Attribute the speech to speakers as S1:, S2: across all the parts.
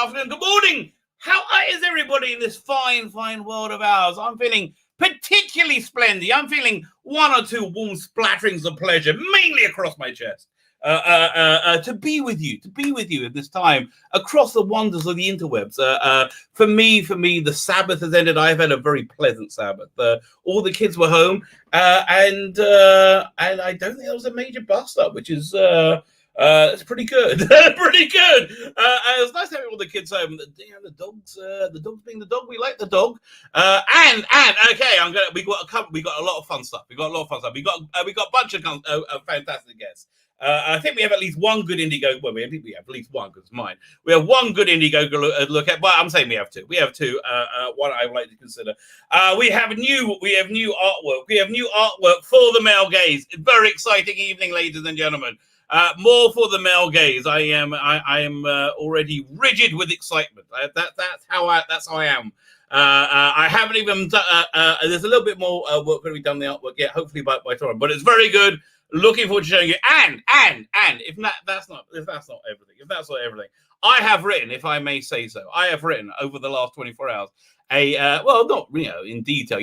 S1: afternoon, good morning. How is everybody in this fine world of ours? I'm feeling particularly splendid. I'm feeling one or two warm splatterings of pleasure, mainly across my chest. To be with you at this time across the wonders of the interwebs. For me, the Sabbath has ended. I've had a very pleasant Sabbath. All the kids were home, and I don't think there was a major bust up, which is it's pretty good. Pretty good. It was nice having all the kids home. The dogs being the dog. We like the dog. And okay, we got a lot of fun stuff. We got a bunch of fantastic guests. I think we have at least one good Indiegogo. Well, I think we have at least one because it's mine. We have one good Indiegogo look at, but I'm saying we have two. We have two. One I would like to consider. We have new artwork. We have new artwork for the male gaze. Very exciting evening, ladies and gentlemen. More for the male gaze. I am already rigid with excitement. That's how I am. I haven't even done, there's a little bit more work going to be done the artwork yet, hopefully by tomorrow, but it's very good. Looking forward to showing you. And if that's not everything, I have written, if I may say so, over the last 24 hours not in detail.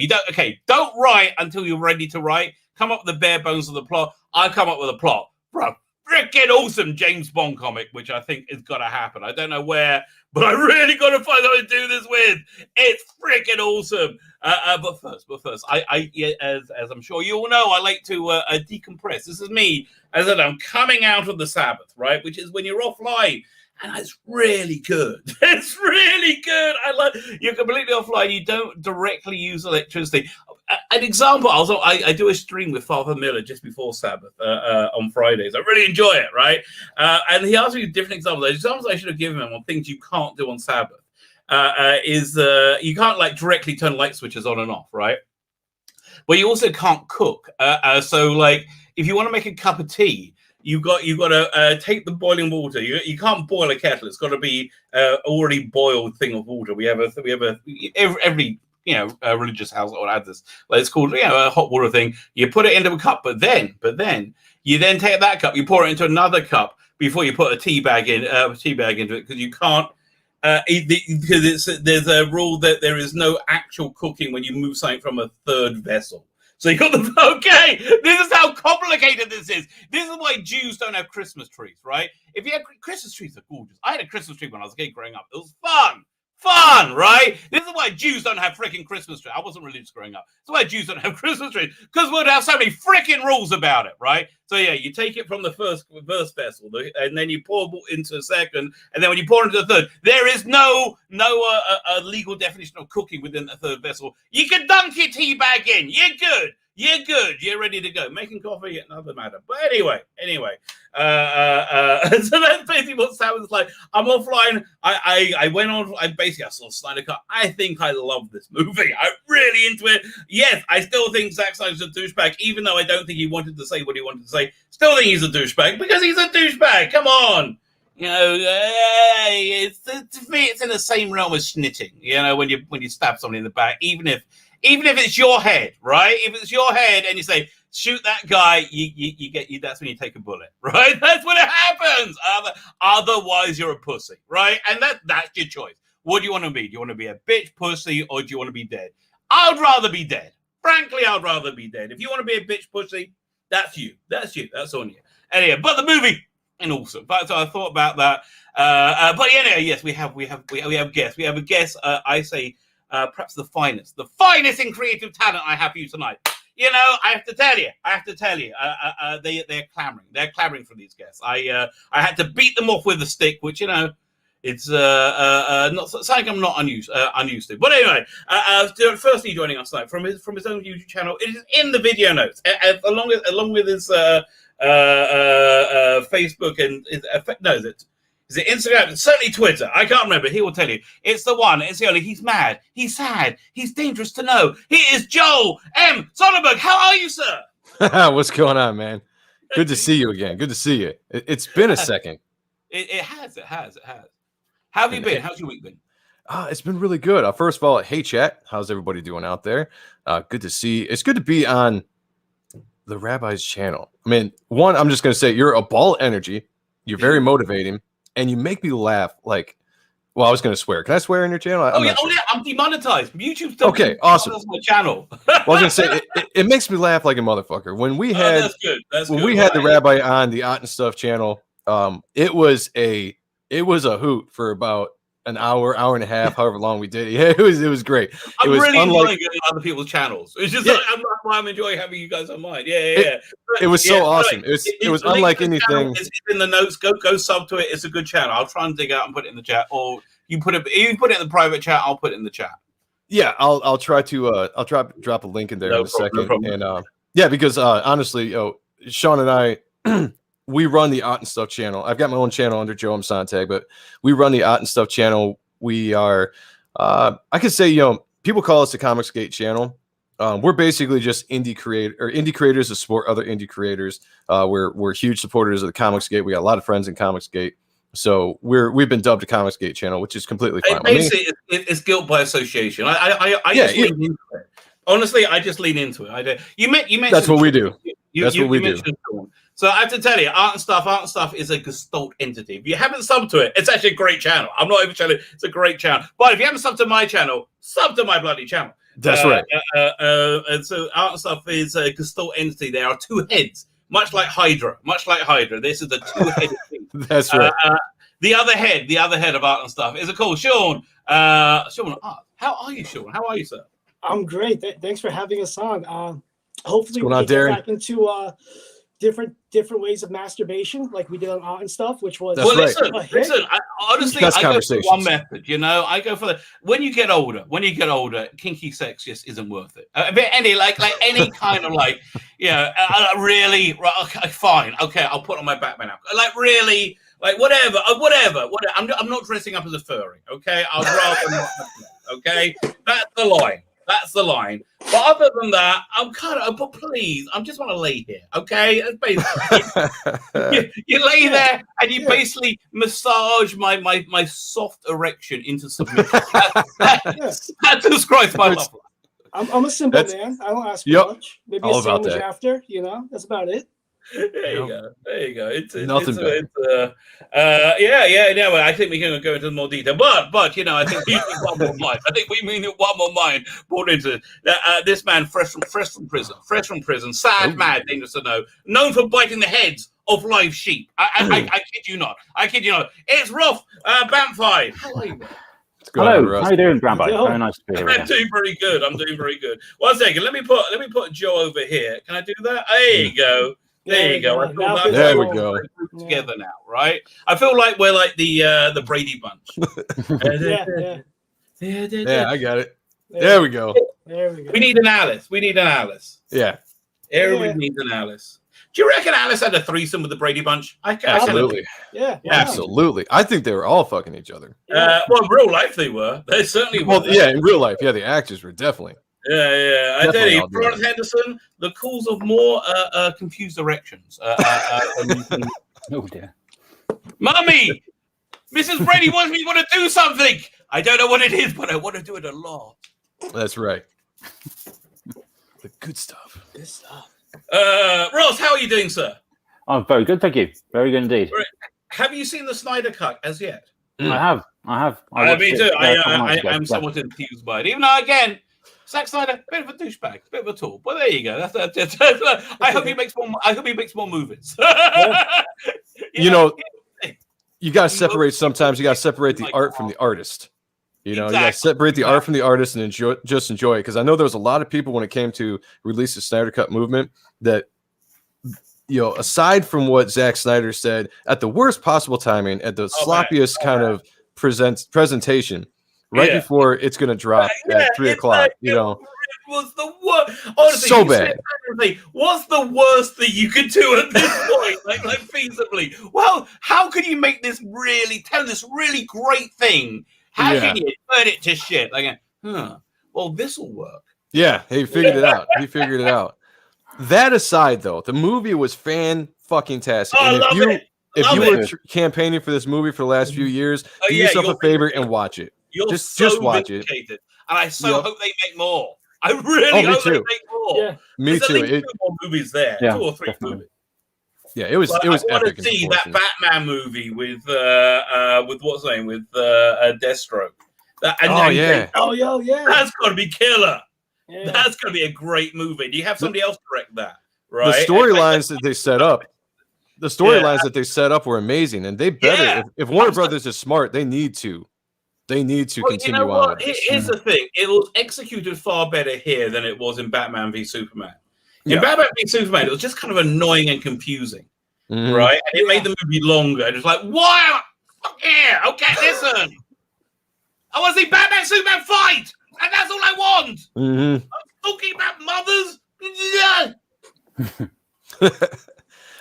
S1: Don't write until you're ready to write. Come up with the bare bones of the plot. I come up with a plot, bro. Freaking awesome James Bond comic, which I think is gonna happen. I don't know where, but I really gotta find out how to do this with. It's freaking awesome. But first, as I'm sure you all know, I like to decompress. This is me, as I'm coming out of the Sabbath, right? Which is when you're offline, and it's really good. It's really good. You're completely offline. You don't directly use electricity. An example, I do a stream with Father Miller just before Sabbath on Fridays. I really enjoy it, right? And he asked me different examples. The examples I should have given him on things you can't do on Sabbath is you can't directly turn light switches on and off, right? But you also can't cook. So if you want to make a cup of tea, you got to take the boiling water. You can't boil a kettle. It's got to be already boiled thing of water. We have every religious household has this. It's called a hot water thing. You put it into a cup, but then you then take that cup, you pour it into another cup before you put a tea bag into it, because you can't. Because there's a rule that there is no actual cooking when you move something from a third vessel. So you got okay. This is how complicated this is. This is why Jews don't have Christmas trees, right? If you have Christmas trees, are gorgeous. I had a Christmas tree when I was a kid growing up. It was fun, right? This is why Jews don't have freaking Christmas trees. I wasn't religious growing up. That's why Jews don't have Christmas trees, because we'd have so many freaking rules about it, right? So yeah, you take it from the first vessel, and then you pour into the second, and then when you pour into the third, there is no legal definition of cooking within the third vessel. You can dunk your tea bag in. You're good. You're ready to go. Making coffee, another matter. But anyway. So that's basically what Sabbath's like. I'm offline. I went on. I saw Snyder Cut. I think I love this movie. I'm really into it. Yes, I still think Zack Snyder's a douchebag, even though I don't think he wanted to say what he wanted to say. Still think he's a douchebag because he's a douchebag. Come on. To me, it's in the same realm as snitching. When you stab somebody in the back, even if it's your head, right? If it's your head and you say, shoot that guy, that's when you take a bullet, right? That's when it happens. Otherwise, you're a pussy, right? And that's your choice. What do you want to be? Do you want to be a bitch pussy, or do you want to be dead? I'd rather be dead. Frankly, I'd rather be dead. If you want to be a bitch pussy, that's you. That's on you. Anyway, but the movie, and awesome. So I thought about that. But anyway, yes, we have guests. We have a guest. I say. Perhaps the finest in creative talent I have for you tonight. I have to tell you, they're clamoring. They're clamoring for these guests. I had to beat them off with a stick, which it's not something I'm not unused to. But anyway, firstly joining us tonight from his own YouTube channel. It is in the video notes, along with his Facebook and is it Instagram? It's certainly Twitter. I can't remember. He will tell you. It's the one. It's the only. He's mad. He's sad. He's dangerous to know. He is Joel M Sonntag. How are you, sir?
S2: What's going on, man? Good to see you again. Good to see you. It's been a second.
S1: It has. How have you been? How's your week been?
S2: It's been really good. First of all, hey, chat. How's everybody doing out there? Good to see. It's good to be on the Rabbi's channel. I mean, one, I'm just going to say you're a ball of energy. You're very motivating. And you make me laugh like Well, I was going to swear. Can I swear in your channel?
S1: Oh yeah, I'm demonetized. YouTube still
S2: okay, awesome.
S1: My channel.
S2: Well, I was going to say it makes me laugh like a motherfucker when we had
S1: that's good.
S2: We had the Rabbi on the Ott and Stuff channel. It was a hoot for about an hour and a half, however long we did it. Yeah, it was great.
S1: I'm
S2: it was
S1: really enjoying getting on other people's channels. It's just I'm enjoying having you guys on mine. Yeah.
S2: It was so awesome. It was unlike anything.
S1: It's in the notes. Go sub to it. It's a good channel. I'll try and dig out and put it in the chat, or you put it in the private chat. I'll put it in the chat.
S2: Yeah, I'll try to I'll drop a link in there in a second. And yeah, because honestly, Sean and I we run the Ott and Stuff channel. I've got my own channel under Joe M Sonntag, but we run the Ott and Stuff channel. We are I could say, people call us the Comicsgate channel. We're basically just indie creators that support other indie creators. We're huge supporters of the Comicsgate. We got a lot of friends in Comicsgate. So we've been dubbed the Comicsgate channel, which is completely fine.
S1: Basically, it's guilt by association. I just lean into it. Honestly, I just lean into it. You mentioned
S2: that's what we do. That's what we do.
S1: So I have to tell you, Art and Stuff is a gestalt entity. If you haven't subbed to it, it's actually a great channel. I'm not even telling you, it's a great channel. But if you haven't subbed to my channel, sub to my bloody channel.
S2: That's right.
S1: And so Art and Stuff is a gestalt entity. There are two heads, much like Hydra. This is a two-headed thing.
S2: That's right.
S1: The other head of Art and Stuff is called Sean. Sean, how are you, Sean? How are you, sir?
S3: I'm great. Thanks for having us on. Hopefully, we can get back into different ways of masturbation, like we did on Art and Stuff, which was
S1: listen. Honestly, I go for one method. I go for when you get older, kinky sex just isn't worth it. Any kind of really okay, fine. Okay, I'll put on my Batman outfit. Really. Whatever. I'm not dressing up as a furry. Okay, I'd rather not. Okay, that's the line. But other than that, but please, I just want to lay here. Okay, basically, you lay there and you basically massage my soft erection into submission. That describes my love.
S3: I'm a simple man. I don't ask for much. Maybe a sandwich after. That's about it.
S1: There you go. It's
S2: nothing.
S1: I think we can go into more detail, but I think we need one more mind. Brought into this man fresh from prison, sad, mad, dangerous to know, known for biting the heads of live sheep. I kid you not. It's Rolf Bampfylde. How are you, man?
S4: Hello, how are you doing, Rabbi? Very nice to be here.
S1: I'm doing very good. 1 second. Let me put Joe over here. Can I do that? There you go. There you go.
S2: There we go.
S1: Together now, right? I feel like we're like the Brady Bunch.
S2: Yeah, I got it. There we go.
S1: We need an Alice.
S2: Yeah.
S1: Everybody needs an Alice. Do you reckon Alice had a threesome with the Brady Bunch?
S2: Absolutely.
S3: Yeah.
S2: Absolutely. I think they were all fucking each other.
S1: Well, in real life they were. They certainly were.
S2: Well, yeah, in real life, the actors were definitely.
S1: Yeah. I tell you, Florence Henderson, the cause of more confused erections.
S4: Oh dear.
S1: Mummy, Mrs. Brady wants me to want to do something. I don't know what it is, but I want to do it a lot.
S2: That's right. The good stuff.
S1: Ross, how are you doing, sir?
S4: I'm very good, thank you. Very good indeed.
S1: Have you seen the Snyder Cut as yet?
S4: I have.
S1: Me too. I am somewhat enthused by it. Even though, again, Zack Snyder, bit of a douchebag, bit of a tool. But there you go. I hope he makes more movies.
S2: You got to separate. Sometimes you got to separate the art from the artist. You got to separate the art from the artist and enjoy it. Because I know there was a lot of people when it came to release the Snyder Cut movement that, aside from what Zack Snyder said, at the worst possible timing, at the sloppiest kind of presentation, right before it's going to drop at 3 o'clock,
S1: It was the worst. Honestly,
S2: so bad.
S1: What's the worst thing you could do at this point? like feasibly? Well, how can you make this tell this really great thing? How can you turn it to shit? Well, this will work.
S2: Yeah, he figured it out. That aside, though, the movie was fan-fucking-tastic. If you were campaigning for this movie for the last few years, do yourself a favor and watch it. Just watch it.
S1: And I hope they make more. I really hope they make more.
S2: Yeah. Me too.
S1: 2 more movies there. 2 or 3 movies.
S2: Yeah, it was.
S1: Like,
S2: it was.
S1: I want
S2: epic
S1: to see that Batman movie with what's the name, with Deathstroke.
S2: Yeah.
S1: That's got to be killer.
S3: Yeah.
S1: That's going to be a great movie. Do you have somebody else direct that? Right.
S2: The storylines that they set up. The storylines that they set up were amazing, and they better. If Warner Brothers is smart, they need to. They need to continue
S1: you know
S2: on.
S1: What? Here's the thing: it was executed far better here than it was in Batman v Superman. In Batman v Superman, it was just kind of annoying and confusing, right? And it made the movie longer. It was like, why? Fuck yeah! Okay, listen. I want to see Batman Superman fight, and that's all I want. I'm talking about mothers.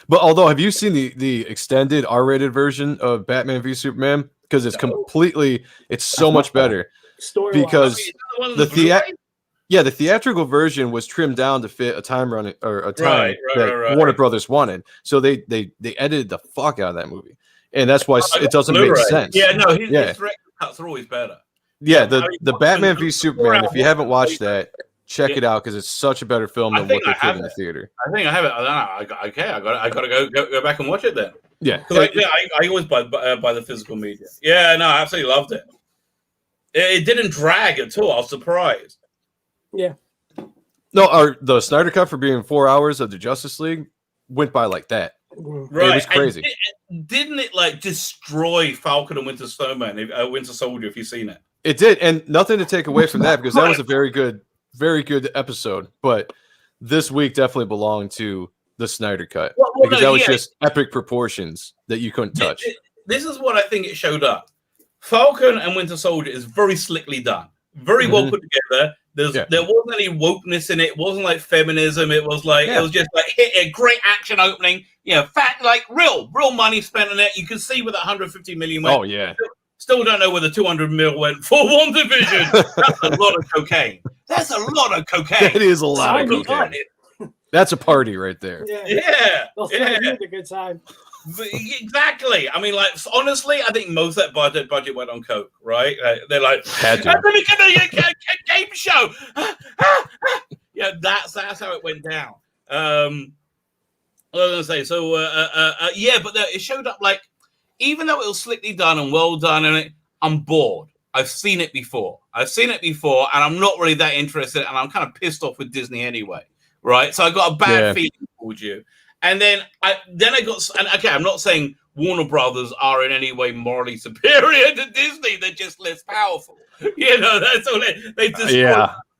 S2: But although, have you seen the extended R-rated version of Batman v Superman? Because it's it's so much better. Because the theatrical version was trimmed down to fit a time that Warner Brothers wanted. So they edited the fuck out of that movie, and that's why it doesn't make sense.
S1: Yeah, no, his direct cuts are always better.
S2: Yeah, the Batman v Superman. If you haven't watched that, check it out because it's such a better film than what they put in the theater.
S1: I think I have it. I got to go back and watch it then.
S2: Yeah,
S1: I always buy the physical media. Yeah, no, I absolutely loved it. It didn't drag at all. I was surprised.
S3: Yeah.
S2: No, the Snyder Cut for being 4 hours of the Justice League went by like that.
S1: Right,
S2: it was crazy.
S1: Didn't it like destroy Falcon and Winter Soldier? If you've seen it,
S2: it did, and nothing to take away from that because that was a very good episode. But this week definitely belonged to the Snyder Cut because that was just epic proportions that you couldn't touch.
S1: This is what I think it showed up. Falcon and Winter Soldier is very slickly done, very well put together. There wasn't any wokeness in it. It wasn't like feminism. It was like it was just like hit a great action opening. Like real money spent on it. You can see where that 150 million went.
S2: Oh yeah.
S1: Still don't know where the 200 mil went for WandaVision. That's a lot of cocaine. That's a lot of cocaine.
S2: That is a lot of cocaine. That's a party right there.
S1: Yeah.
S3: A good time.
S1: Exactly. I mean, like, honestly, I think most of that budget went on coke, right? They're like,
S2: had to.
S1: A game show. Yeah, that's how it went down. I was gonna say, so but it showed up like, even though it was slickly done and well done, and I'm bored. I've seen it before, and I'm not really that interested, and I'm kind of pissed off with Disney anyway, right? So I got a bad feeling towards you. And then I got, and okay, I'm not saying Warner Brothers are in any way morally superior to Disney. They're just less powerful. That's all they destroy.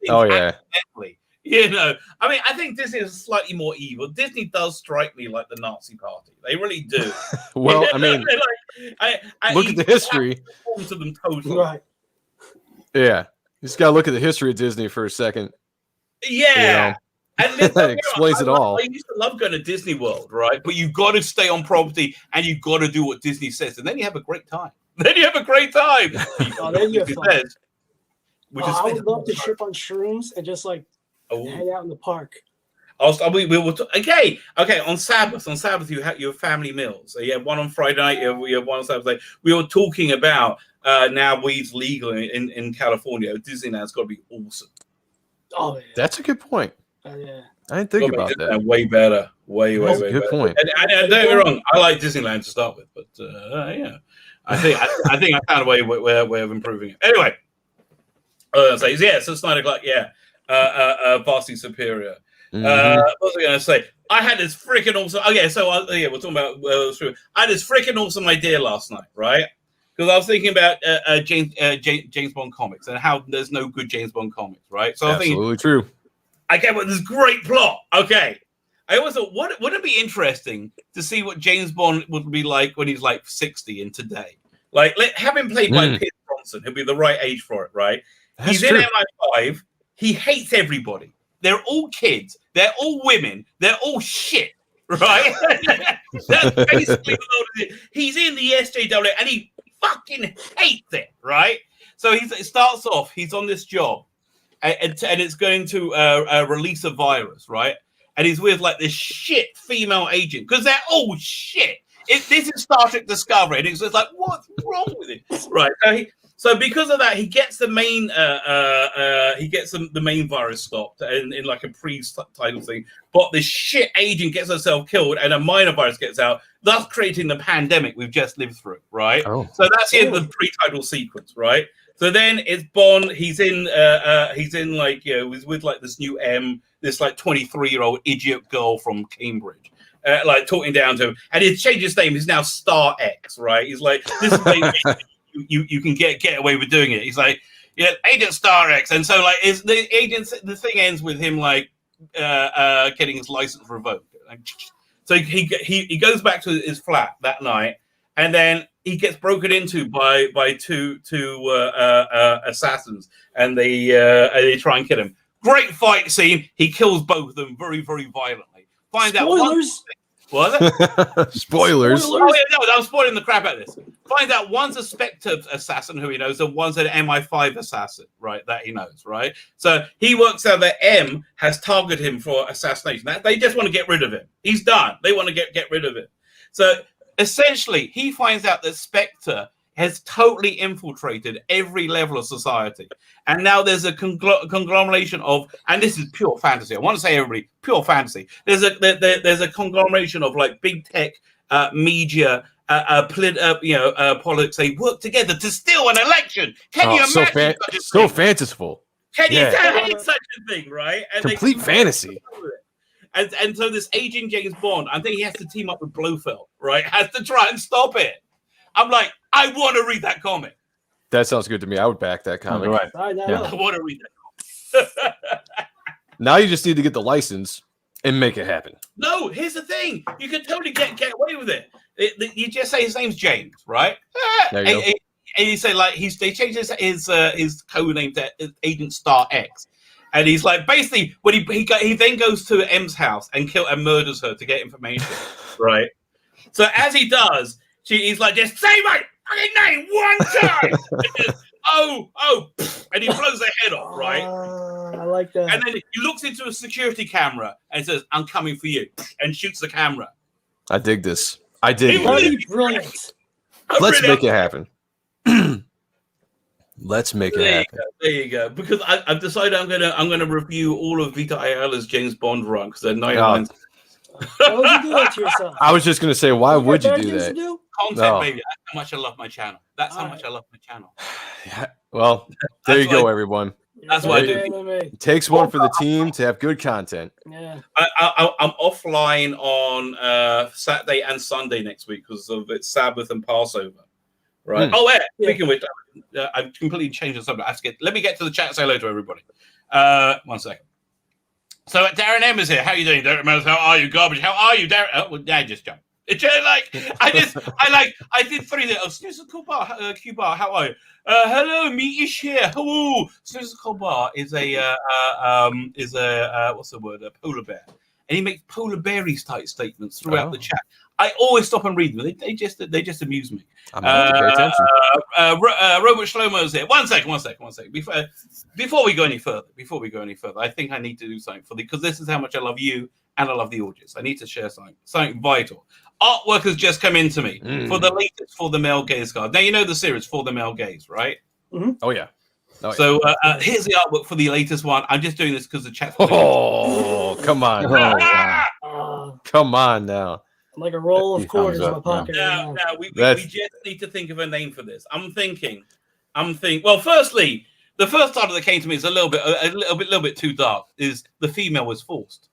S1: Accidentally. I mean, I think Disney is slightly more evil. Disney does strike me like the Nazi Party. They really do.
S2: Well, I mean, look at the history.
S1: To them totally.
S3: Right.
S2: Yeah, you just gotta look at the history of Disney for a second.
S1: Yeah. And
S2: that explains it all.
S1: I used to love going to Disney World, right? But you've got to stay on property and you've got to do what Disney says. And then you have a great time.
S3: Then you have fun. I would love to ship on shrooms and just like hang out in the park.
S1: Okay. On Sabbath, you have your family meals. So you have one on Friday night. You have one on Saturday. We were talking about now weed's legal in California. Disneyland's got to be awesome.
S2: Oh, yeah. That's a good point.
S3: Yeah.
S2: I didn't think about that.
S1: Way better. Way
S2: good
S1: better.
S2: Point.
S1: And don't get me wrong, I like Disneyland to start with, but I think I found a way of improving it. Anyway, so Snyder Cut, vastly superior. What was I going to say? I had this freaking awesome. Okay, so we're talking about. I had this freaking awesome idea last night, right? Because I was thinking about James Bond comics and how there's no good James Bond comics, right? So
S2: absolutely true.
S1: I came up with this great plot. Okay. I always thought, wouldn't it be interesting to see what James Bond would be like when he's like 60 and today? Like, have him played by Pierce Brosnan. He'll be the right age for it, right? He's in MI5. He hates everybody. They're all kids. They're all women. They're all shit, right? That's basically what it is. He's in the SJW and he fucking hates it, right? So it starts off, he's on this job. And it's going to release a virus, right? And he's with like this shit female agent because they're all shit. This is Star Trek Discovery, and it's just like, what's wrong with it, right? So because of that, he gets the main the main virus stopped in like a pre-title thing. But this shit agent gets herself killed, and a minor virus gets out, thus creating the pandemic we've just lived through, right? Oh. So that's the end of the pre-title sequence, right? So then it's Bond. He's in like, you know, he's with like this new this like 23-year-old idiot girl from Cambridge. Like talking down to him, and he's changed his name. He's now Star X, right? He's like, this is you can get away with doing it. He's like, yeah, Agent Star X, and so like the thing ends with him like getting his license revoked. So he goes back to his flat that night, and then he gets broken into by two assassins, and they try and kill him. Great fight scene. He kills both of them very, very violently.
S3: Spoilers.
S1: What?
S2: Spoilers.
S1: Oh, yeah, no, I'm spoiling the crap out of this. Find out one's a Spectre assassin who he knows, and one's an MI5 assassin, right? That he knows, right? So he works out that M has targeted him for assassination. They just want to get rid of him. He's done. They want to get rid of him. So essentially, he finds out that Spectre has totally infiltrated every level of society. And now there's a conglomeration of, and this is pure fantasy. I want to say, everybody, pure fantasy. There's a conglomeration of like big tech, media, politics. They work together to steal an election. Can you imagine?
S2: So fanciful.
S1: Can you imagine such a thing, right? And
S2: complete fantasy.
S1: And so this aging James Bond, I think he has to team up with Blofeld, right? Has to try and stop it. I'm like, I want to read that comic.
S2: That sounds good to me. I would back that comic.
S4: Right.
S1: I want to read that comic.
S2: Now you just need to get the license and make it happen.
S1: No, here's the thing. You can totally get away with it. You just say his name's James, right?
S2: There you go.
S1: And you say like they changed his code name to Agent Star X. And he's like, basically, when he then goes to M's house and murders her to get information, right? So as he does, he's like, just say my fucking name one time. And he blows her head off, right?
S3: I like that.
S1: And then he looks into a security camera and says, "I'm coming for you," and shoots the camera.
S2: I dig this. I dig
S3: it. Brilliant.
S2: Let's make it happen. Let's make it happen.
S1: There you go. Because I've decided I'm gonna review all of Vita Ayala's James Bond run because they're 99.
S3: Why would you do that to yourself?
S2: I was just gonna say, why would you do that?
S1: Content, baby. That's how much I love my channel. That's how much I love my channel.
S2: Yeah. Well, there you go, everyone.
S1: That's what I do.
S2: It takes one for the team to have good content.
S3: Yeah.
S1: I'm offline on Saturday and Sunday next week because of it's Sabbath and Passover. Right. Oh, yeah. Speaking of which, I've completely changed the subject. Let me get to the chat and say hello to everybody. 1 second. So Darren M is here. How are you doing, Darren M? How are you, garbage? How are you, Darren? Oh, well, I just jumped. It's like I did 3 there. Oh, Snoozer Kubar, how are you? Hello, me is here. Hello, Snoozer Kubar is a what's the word? A polar bear, and he makes polar bearish type statements throughout the chat. I always stop and read them. They just amuse me.
S2: I'm going to pay attention.
S1: Robert Shlomo's here. One second. Before we go any further, I think I need to do something because this is how much I love you and I love the audience. I need to share something vital. Artwork has just come into me for the latest For the Male Gaze card. Now you know the series For the Male Gaze, right?
S3: Mm-hmm.
S2: Oh yeah.
S1: So here's the artwork for the latest one. I'm just doing this because the chat.
S2: Oh, come on! Come on now.
S3: Like a roll of quarters in my pocket.
S1: Now we just need to think of a name for this. I'm thinking. Well, firstly, the first title that came to me is a little bit too dark. Is the female was forced.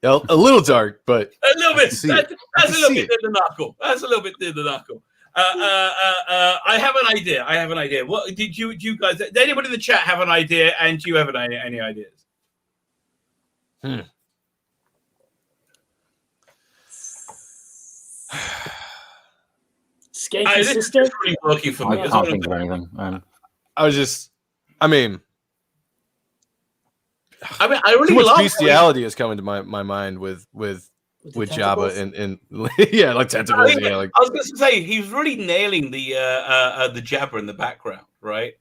S2: A little dark, but
S1: a little bit. That's a little bit near the knuckle. I have an idea. What did you guys? Did anybody in the chat have an idea? And do you have any ideas?
S3: Skanky sister.
S1: Really working for me.
S4: I can't think of anything.
S2: I mean,
S1: I really
S2: too much
S1: love
S2: bestiality is coming to my mind with Jabba and yeah, like tentacles.
S1: I was going to say he's really nailing the Jabba in the background, right?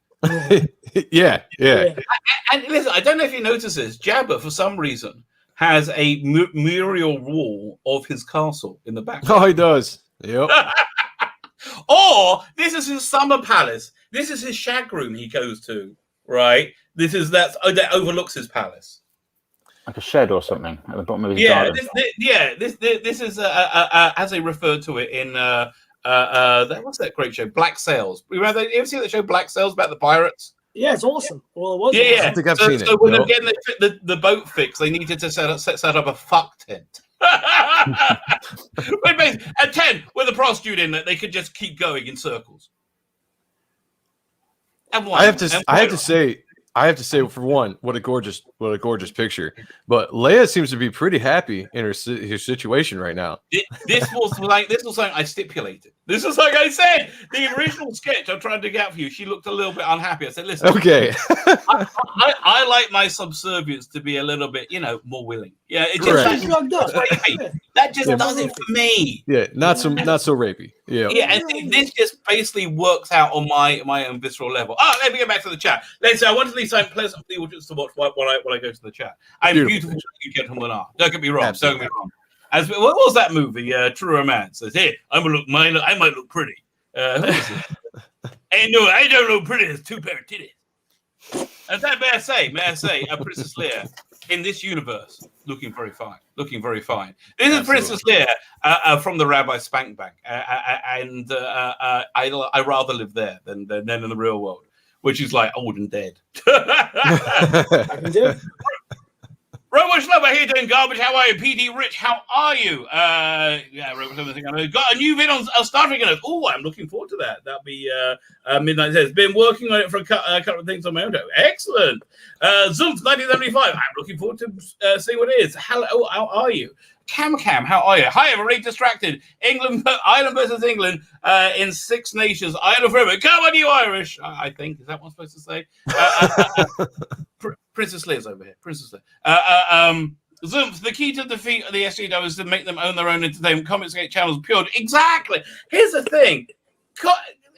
S2: yeah.
S1: And listen, I don't know if you notice this. Jabba, for some reason, has a mural wall of his castle in the background.
S2: Oh, he does. Yep.
S1: Or this is his summer palace. This is his shag room he goes to, right? That overlooks his palace.
S4: Like a shed or something at the bottom of his
S1: Yeah,
S4: garden.
S1: this is as they referred to it in what's that great show, Black Sails. Remember, you ever see that show Black Sails about the pirates?
S3: Yeah, it's awesome. Well, it was.
S1: Yeah,
S3: awesome.
S2: I think I've seen it.
S1: So when they're getting the boat fixed, they needed to set up a fuck tent. And 10 with a prostitute in that they could just keep going in circles. And
S2: I have to say, for one, what a gorgeous picture. But Leia seems to be pretty happy in her situation right now.
S1: This was something I stipulated. This is like I said, the original sketch I'm trying to get out for you. She looked a little bit unhappy. I said, listen,
S2: okay.
S1: I like my subservience to be a little bit, more willing. Yeah, it just that just does it for me.
S2: Yeah, not so rapey. Yeah.
S1: Yeah, and this just basically works out on my own visceral level. Oh, let me get back to the chat. Let's say I want to leave something pleasant for the audience to watch while I go to the chat. I'm beautiful, you gentlemen are. Don't get me wrong.
S2: Absolutely.
S1: Don't get me wrong. What was that movie? True Romance. Says, hey, I might look pretty. Who is it? I don't look pretty. There's 2 pair of titties. And that may I say, Princess Leia in this universe, looking very fine. This is Princess Leia from the Rabbi Spank Bank, and I rather live there than in the real world, which is like old and dead.
S3: I can do it.
S1: Robert Schlubber, how you doing, Garbage? How are you? PD Rich, how are you? Robert Schlubber, got a new vid on Star Trek. Oh, I'm looking forward to that. That'll be Midnight Says. Been working on it for a couple of things on my own. Excellent. Zoom's 1975. I'm looking forward to seeing what it is. Hello, how are you? Cam, how are you? Hi, I'm already distracted. Ireland versus England in 6 Nations. Ireland forever. Come on, you Irish. I think. Is that what I'm supposed to say? Princess Leia's over here. Princess Leia. Zoomp, the key to defeat of the SJW is to make them own their own entertainment. Comicsgate channels pure. Exactly. Here's the thing.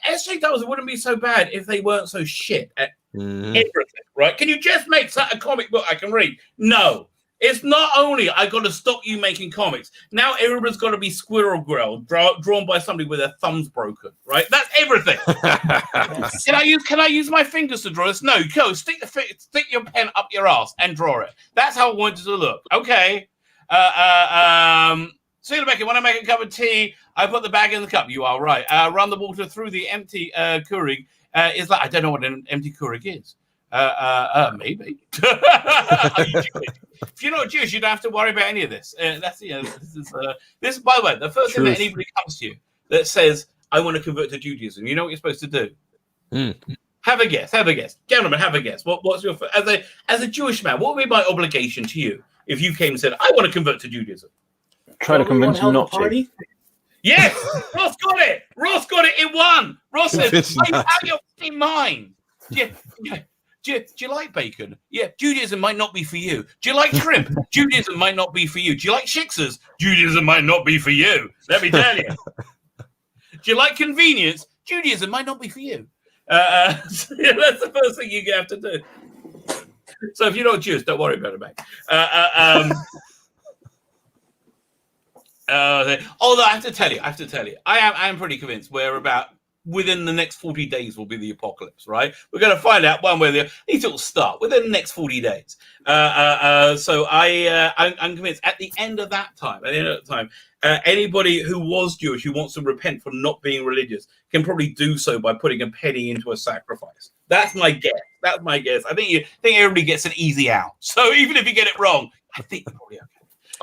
S1: SJWs wouldn't be so bad if they weren't so shit at everything, right? Can you just make a comic book I can read? No. It's not only I got to stop you making comics. Now everyone's got to be Squirrel Girl drawn by somebody with their thumbs broken, right? That's everything. Can I use my fingers to draw this? No, go stick your pen up your ass and draw it. That's how I want it to look. Okay. See you, Becky. When I make a cup of tea, I put the bag in the cup. You are right. Run the water through the empty Keurig. Is like I don't know what an empty Keurig is. Maybe. If you're not Jewish, you don't have to worry about any of this. This is by the way, the first thing that anybody comes to you that says, I want to convert to Judaism, you know what you're supposed to do? Have a guess. Gentlemen, have a guess. What's your as a Jewish man, what would be my obligation to you if you came and said, I want to convert to Judaism?
S4: Try to convince him not to.
S1: Yes, Ross got it. It won. Ross said, are you out of your fucking mind? Do you like bacon? Yeah, Judaism might not be for you. Do you like shrimp? Judaism might not be for you. Do you like shiksas? Judaism might not be for you. Let me tell you. Do you like convenience? Judaism might not be for you. That's the first thing you have to do. So if you're not Jewish, don't worry about it, mate. Although I have to tell you, I am pretty convinced we're about within the next 40 days will be the apocalypse, right? We're going to find out one way or the other. At least it will start within the next 40 days. So I'm convinced at the end of that time, anybody who was Jewish who wants to repent for not being religious can probably do so by putting a penny into a sacrifice. That's my guess. I think everybody gets an easy out. So even if you get it wrong, I think you're probably okay.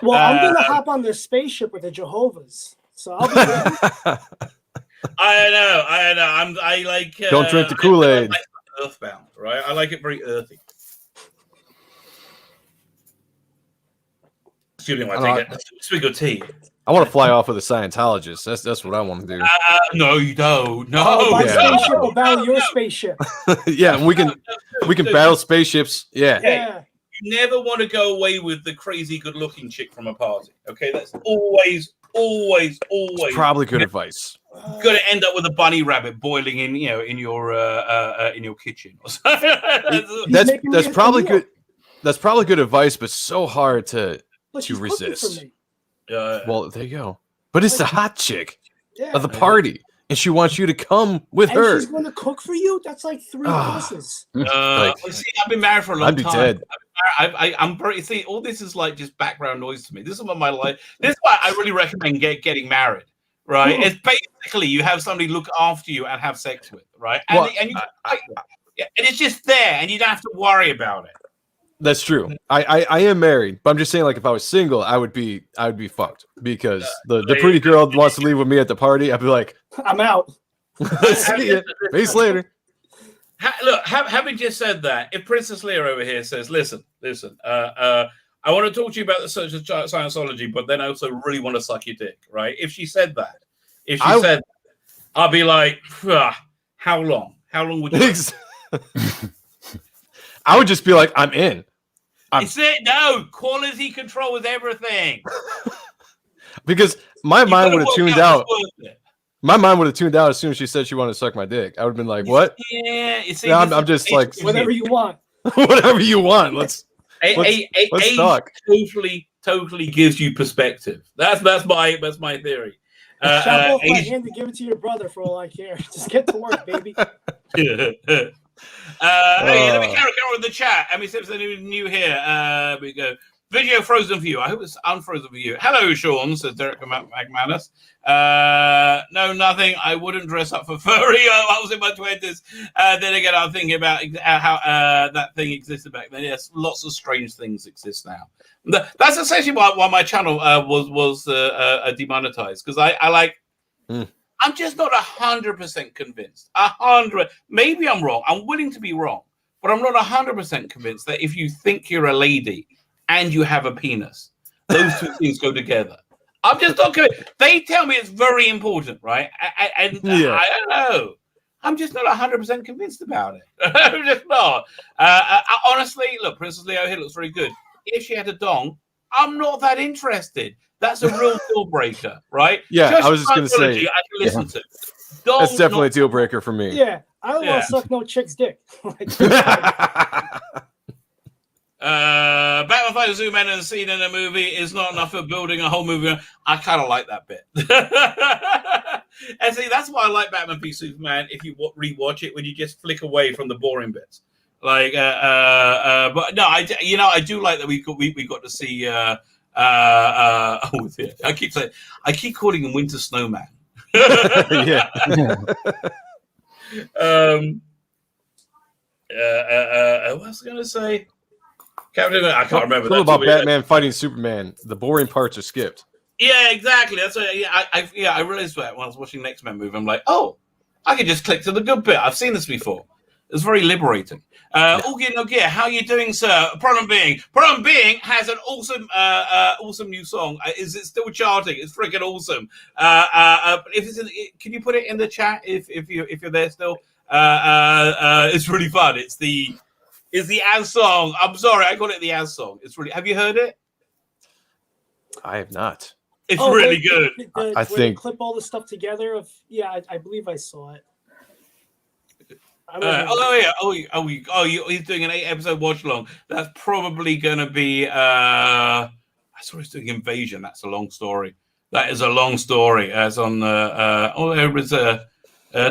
S3: Well, I'm going to hop on their spaceship with the Jehovah's. So I'll be ready.
S1: I know. I like.
S2: Don't drink the Kool-Aid.
S1: I like earthbound, right? I like it very earthy. Excuse me, I take a swig of tea.
S2: I want to fly off with a Scientologist. That's what I want to do.
S1: No, you don't. No,
S3: my spaceship will battle your spaceship.
S2: Yeah, we can battle spaceships. Yeah.
S1: You never want to go away with the crazy good-looking chick from a party. Okay, that's always.
S2: Probably good advice.
S1: Going to end up with a bunny rabbit boiling in your kitchen.
S2: That's probably good. That's probably good advice, but so hard to resist. Well, there you go. But it's the hot chick of the party. and she wants you to come with her.
S3: She's going to cook for you. That's like 3 courses.
S1: See, I've been married for a long time.
S2: I'd be dead.
S1: I'm pretty. See, all this is like just background noise to me. This is what my life. This is why I really recommend getting married. Right? It's basically you have somebody look after you and have sex with. Right? And it's just there, and you don't have to worry about it.
S2: That's true. I am married, but I'm just saying, like, if I was single, I would be fucked because the pretty girl wants to leave with me at the party. I'd be like,
S3: I'm out.
S2: See you. Peace later.
S1: Look, having just said that, if Princess Leia over here says, listen, I want to talk to you about the search of Scientology, but then I also really want to suck your dick, right? If she said that, I'd be like, how long? How long would you?
S2: I would just be like, I'm in.
S1: No, quality control is everything.
S2: Because my mind would have tuned out. My mind would have tuned out as soon as she said she wanted to suck my dick. I would have been like, what?
S1: Yeah, you see,
S2: I'm just like,
S3: whatever you want.
S2: Whatever you want. Let's talk.
S1: Totally gives you perspective. That's my theory.
S3: Chop off my hand and give it to your brother for all I care. Just get to work, baby.
S1: Let me carry on with the chat. I mean, since they're new here, we go. Video frozen for you. I hope it's unfrozen for you. Hello, Sean, says Derek McManus. No, nothing. I wouldn't dress up for furry. I was in my 20s. Then again, I'm thinking about how that thing existed back then. Yes, lots of strange things exist now. That's essentially why my channel was demonetized, because I like. I'm just not 100% convinced. 100. Maybe I'm wrong. I'm willing to be wrong, but I'm not 100% convinced that if you think you're a lady and you have a penis, those two things go together. I'm just not going. They tell me it's very important, right? I don't know. I'm just not 100% convinced about it. I'm just not. Honestly, look, Princess Leo here looks very good. If she had a dong, I'm not that interested. That's a real deal breaker, right?
S2: Yeah,
S1: just
S2: I was just going to say.
S1: I can listen to.
S2: That's definitely a deal breaker for me.
S3: Yeah, I don't want to suck no chick's dick.
S1: Bampfylde zoom in and scene in a movie is not enough for building a whole movie. I kind of like that bit. And see, that's why I like Batman v Superman. If you rewatch it, when you just flick away from the boring bits, like, but no, I do like that we got to see. I keep calling him Winter Snowman.
S2: Yeah.
S1: What was I going to say? Captain, I can't remember.
S2: Something about Batman fighting Superman. The boring parts are skipped.
S1: Yeah, exactly. That's what, I realized that when I was watching the X-Men movie. I'm like, oh, I could just click to the good bit. I've seen this before. It's very liberating. Augie No Gear, how are you doing, sir? Problem Being has an awesome new song. Is it still charting? It's freaking awesome. If it's can you put it in the chat if you're there still? It's really fun. It's the Az song. I'm sorry, I call it the Az song. It's really. Have you heard it?
S2: I have not.
S1: It's really good.
S2: I think
S3: they clip all the stuff together. I believe I saw it.
S1: He's doing an 8-episode watch along. That's probably going to be. I saw he's doing Invasion. That's a long story. That is a long story. As on there was Tom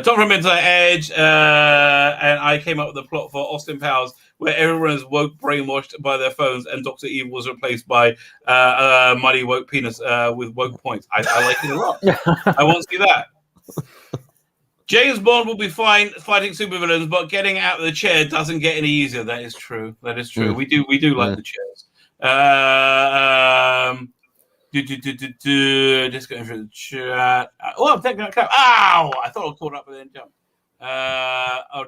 S1: from Inside Edge, and I came up with the plot for Austin Powers, where everyone is woke, brainwashed by their phones, and Dr. Evil was replaced by Mighty Woke Penis with woke points. I like it a lot. I want to see that. James Bond will be fine fighting supervillains, but getting out of the chair doesn't get any easier. That is true. We do like the chairs. Just going through the chat. I'm taking a clap. Ow! I thought I caught up with then jump.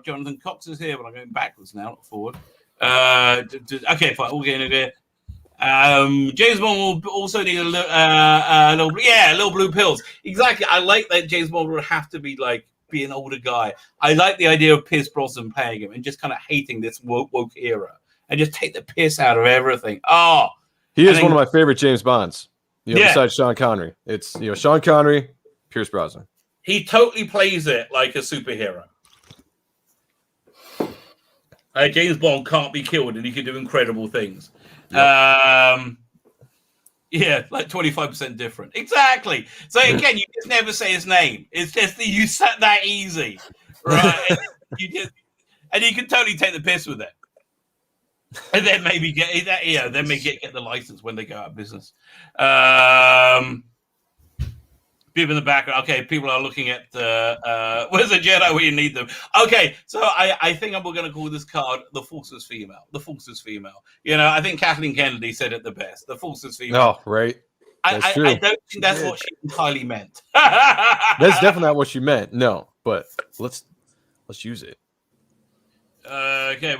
S1: Jonathan Cox is here, but I'm going backwards now, not forward. Okay, fine. We'll get into it. James Bond will also need a little blue pills. Exactly. I like that James Bond would have to be be an older guy. I like the idea of Pierce Brosnan playing him and just kind of hating this woke era and just take the piss out of everything. Oh,
S2: he is one of my favorite James Bonds. Besides Sean Connery, it's Sean Connery, Pierce Brosnan.
S1: He totally plays it like a superhero. James Bond can't be killed, and he can do incredible things. Yep. Yeah, like 25% different. Exactly. So again, you just never say his name. It's just that you set that easy, right? And you can totally take the piss with it, and then maybe get that. Yeah, then maybe get the license when they go out of business. People in the background. Okay, people are looking at where's the Jedi where you need them? Okay, so I think we're going to call this card "The Force is Female." The Force is female. You know, I think Kathleen Kennedy said it the best. The Force is female.
S2: No, right.
S1: I don't think that's what she entirely meant.
S2: That's definitely not what she meant. No, but let's use it.
S1: Okay.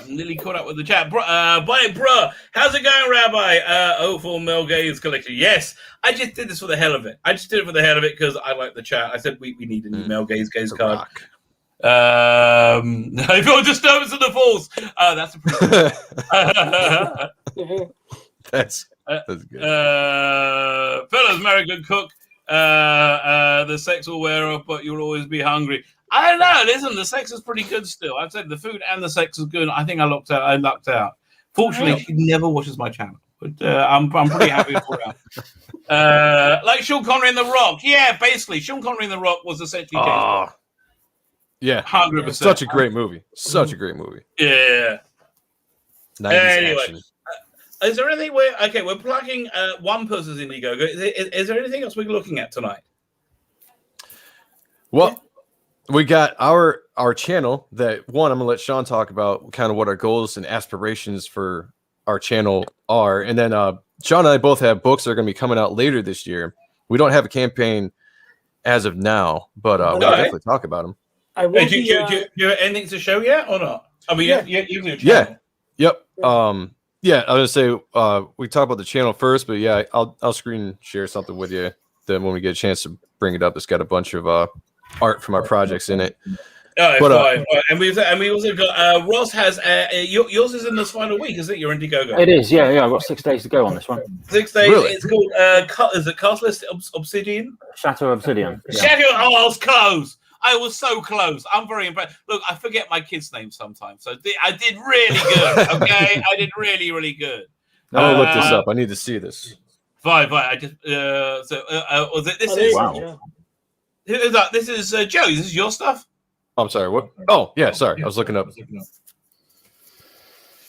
S1: Nearly caught up with the chat. Bro, how's it going, Rabbi? 04 Mel Gaze Collection. Yes, I just did this for the hell of it. I just did it for the hell of it because I like the chat. I said we need a new Mel Gaze card. If you're disturbance of the Force, that's a pretty
S2: That's good.
S1: Fellas, Mary good cook. The sex will wear off, but you'll always be hungry. I don't know. Listen, the sex is pretty good still. I've said the food and the sex is good. I think I lucked out. Fortunately, she never watches my channel, but I'm pretty happy for her. Like Sean Connery in The Rock. Yeah, basically, Sean Connery in The Rock was essentially James Bond.
S2: Yeah,
S1: 100%.
S2: Such a great movie. Such a great movie.
S1: Yeah.
S2: 90s
S1: anyway.
S2: action.
S1: Is there anything we're plugging one person's Indiegogo. Is there anything else we're looking at tonight?
S2: Well, we got our channel that one, I'm gonna let Sean talk about kind of what our goals and aspirations for our channel are. And then Sean and I both have books that are gonna be coming out later this year. We don't have a campaign as of now, but we'll definitely talk about them.
S1: Do you have anything to show yet or not? I mean,
S2: yeah. Yep. Yeah, I was gonna say we talk about the channel first, but yeah, I'll screen share something with you. Then when we get a chance to bring it up, it's got a bunch of art from our projects in it.
S1: Oh, fine. And we also got Ross has yours is in this final week, is it? Your Indiegogo.
S4: It is, yeah. I've got 6 days to go on this one.
S1: 6 days.
S2: Really?
S1: It's called is it Castless Obsidian?
S4: Shadow Obsidian. Yeah.
S1: Shadow. Oh, I was close. I was so close. I'm very impressed. Look, I forget my kids' names sometimes, so I did really good. Okay, I did really, really good.
S2: I'll look this up. I need to see this.
S1: Fine. I just was it? This is
S4: wow.
S1: Who is that? This is Joe. This is your stuff.
S2: I'm sorry. What? Oh, yeah. Sorry, I was looking up.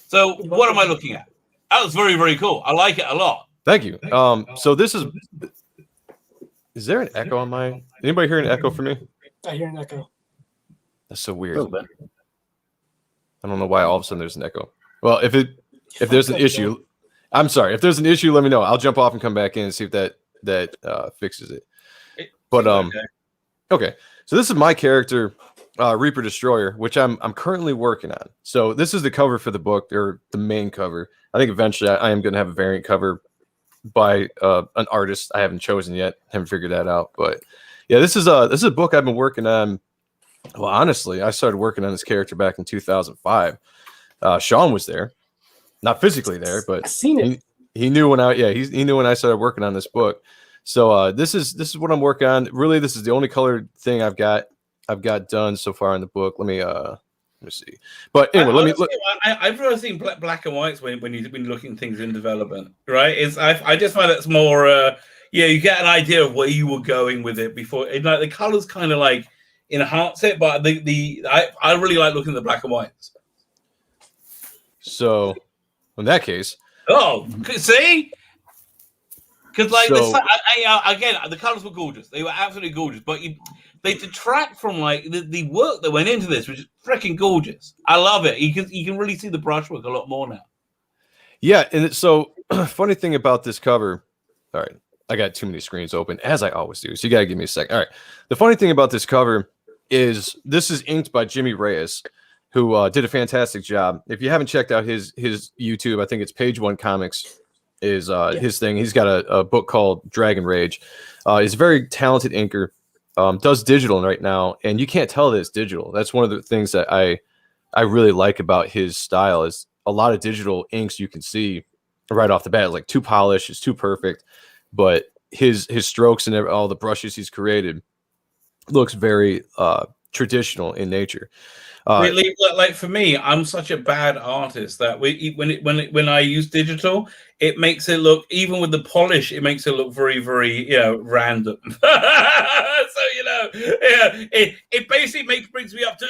S1: So, what am I looking at? That was very, very cool. I like it a lot.
S2: Thank you. So this is there an echo on my? Anybody hear an echo from me?
S3: I hear an echo.
S2: That's so weird. I don't know why all of a sudden there's an echo. Well, if there's an issue, I'm sorry. If there's an issue, let me know. I'll jump off and come back in and see if that fixes it. But okay. So this is my character, Reaper Destroyer, which I'm currently working on. So this is the cover for the book, or the main cover. I think eventually I am going to have a variant cover by an artist I haven't chosen yet. Haven't figured that out, but. Yeah, this is a book I've been working on. Well, honestly, I started working on this character back in 2005. Sean was there, not physically there, but
S3: I've seen it.
S2: He knew when he knew when I started working on this book. So this is what I'm working on. Really, this is the only colored thing I've got done so far in the book. Let me see. But anyway, let me look.
S1: I've really seen black and whites when you've been looking at things in development, right? I just find that's more. Yeah, you get an idea of where you were going with it before. Like the colors kind of like enhance it, but I really like looking at the black and whites.
S2: So, in that case,
S1: see, because like again, the colors were gorgeous. They were absolutely gorgeous, but they detract from like the work that went into this, which is freaking gorgeous. I love it. You can really see the brushwork a lot more now.
S2: Yeah, and so funny thing about this cover. All right. I got too many screens open, as I always do. So you got to give me a second. All right. The funny thing about this cover is this is inked by Jimmy Reyes, who did a fantastic job. If you haven't checked out his YouTube, I think it's Page One Comics is his thing. He's got a book called Dragon Rage. He's a very talented inker, does digital right now, and you can't tell that it's digital. That's one of the things that I really like about his style is a lot of digital inks you can see right off the bat. It's like too polished, it's too perfect. But his strokes and all the brushes he's created looks very traditional in nature.
S1: Like for me, I'm such a bad artist that when I use digital, it makes it look, even with the polish, it makes it look very, very, random. So it basically brings me up to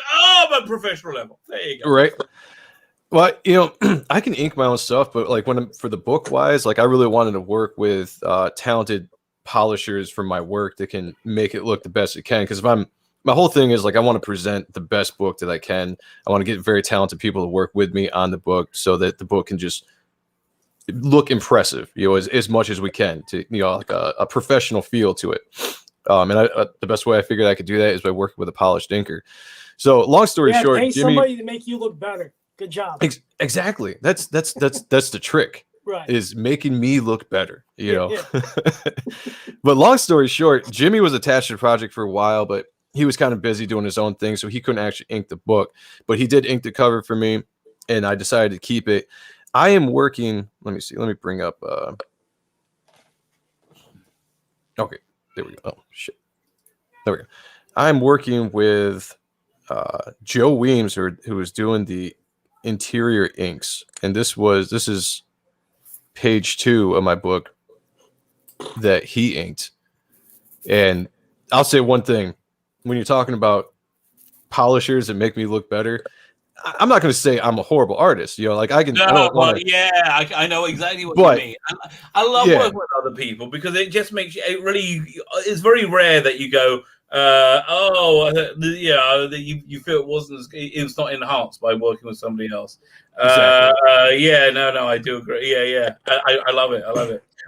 S1: my professional level. There you go.
S2: Right. Well, I can ink my own stuff, but like for the book wise, like I really wanted to work with talented polishers for my work that can make it look the best it can. Because my whole thing is like I want to present the best book that I can. I want to get very talented people to work with me on the book so that the book can just look impressive, as much as we can, to like a professional feel to it. And the best way I figured I could do that is by working with a polished inker. So long story short,
S3: pay
S2: Jimmy,
S3: somebody to make you look better. Good job.
S2: Exactly. That's the trick.
S3: Right.
S2: Is making me look better, Yeah. But long story short, Jimmy was attached to the project for a while, but he was kind of busy doing his own thing, so he couldn't actually ink the book. But he did ink the cover for me, and I decided to keep it. I am working. Let me see. Let me bring up. Okay, there we go. Oh shit. There we go. I'm working with Joe Weems, who was doing the interior inks, and this is page 2 of my book that he inked. And I'll say one thing: when you're talking about polishers that make me look better, I'm not going to say I'm a horrible artist. Like I can.
S1: I know exactly what you mean. I love working with other people because it just makes you. It's very rare that you go, you feel it was not enhanced by working with somebody else. Exactly. I do agree. I love it.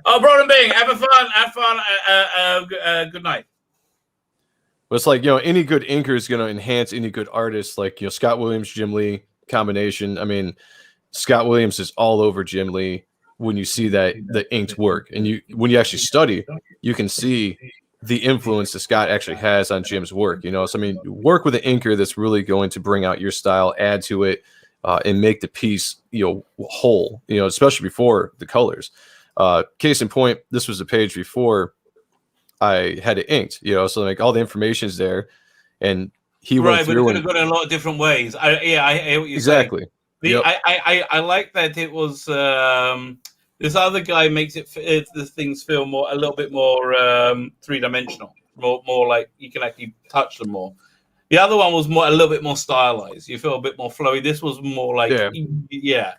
S1: Oh, Broden Bing, have fun. Good night.
S2: But it's like, any good inker is going to enhance any good artist. Like, Scott Williams, Jim Lee combination. I mean, Scott Williams is all over Jim Lee when you see that the inked work, and when you actually study, you can see the influence that Scott actually has on Jim's work. So I mean, work with an inker that's really going to bring out your style, add to it, and make the piece whole. Especially before the colors. Case in point, this was the page before I had it inked. So like all the information is there, and he went through.
S1: But it could have gone in a lot of different ways. I hear what you're
S2: exactly.
S1: saying. I like that it was. This other guy makes the things feel a little bit more 3-dimensional, more like you can actually touch them more. The other one was a little bit more stylized. You feel a bit more flowy. This was more like, yeah.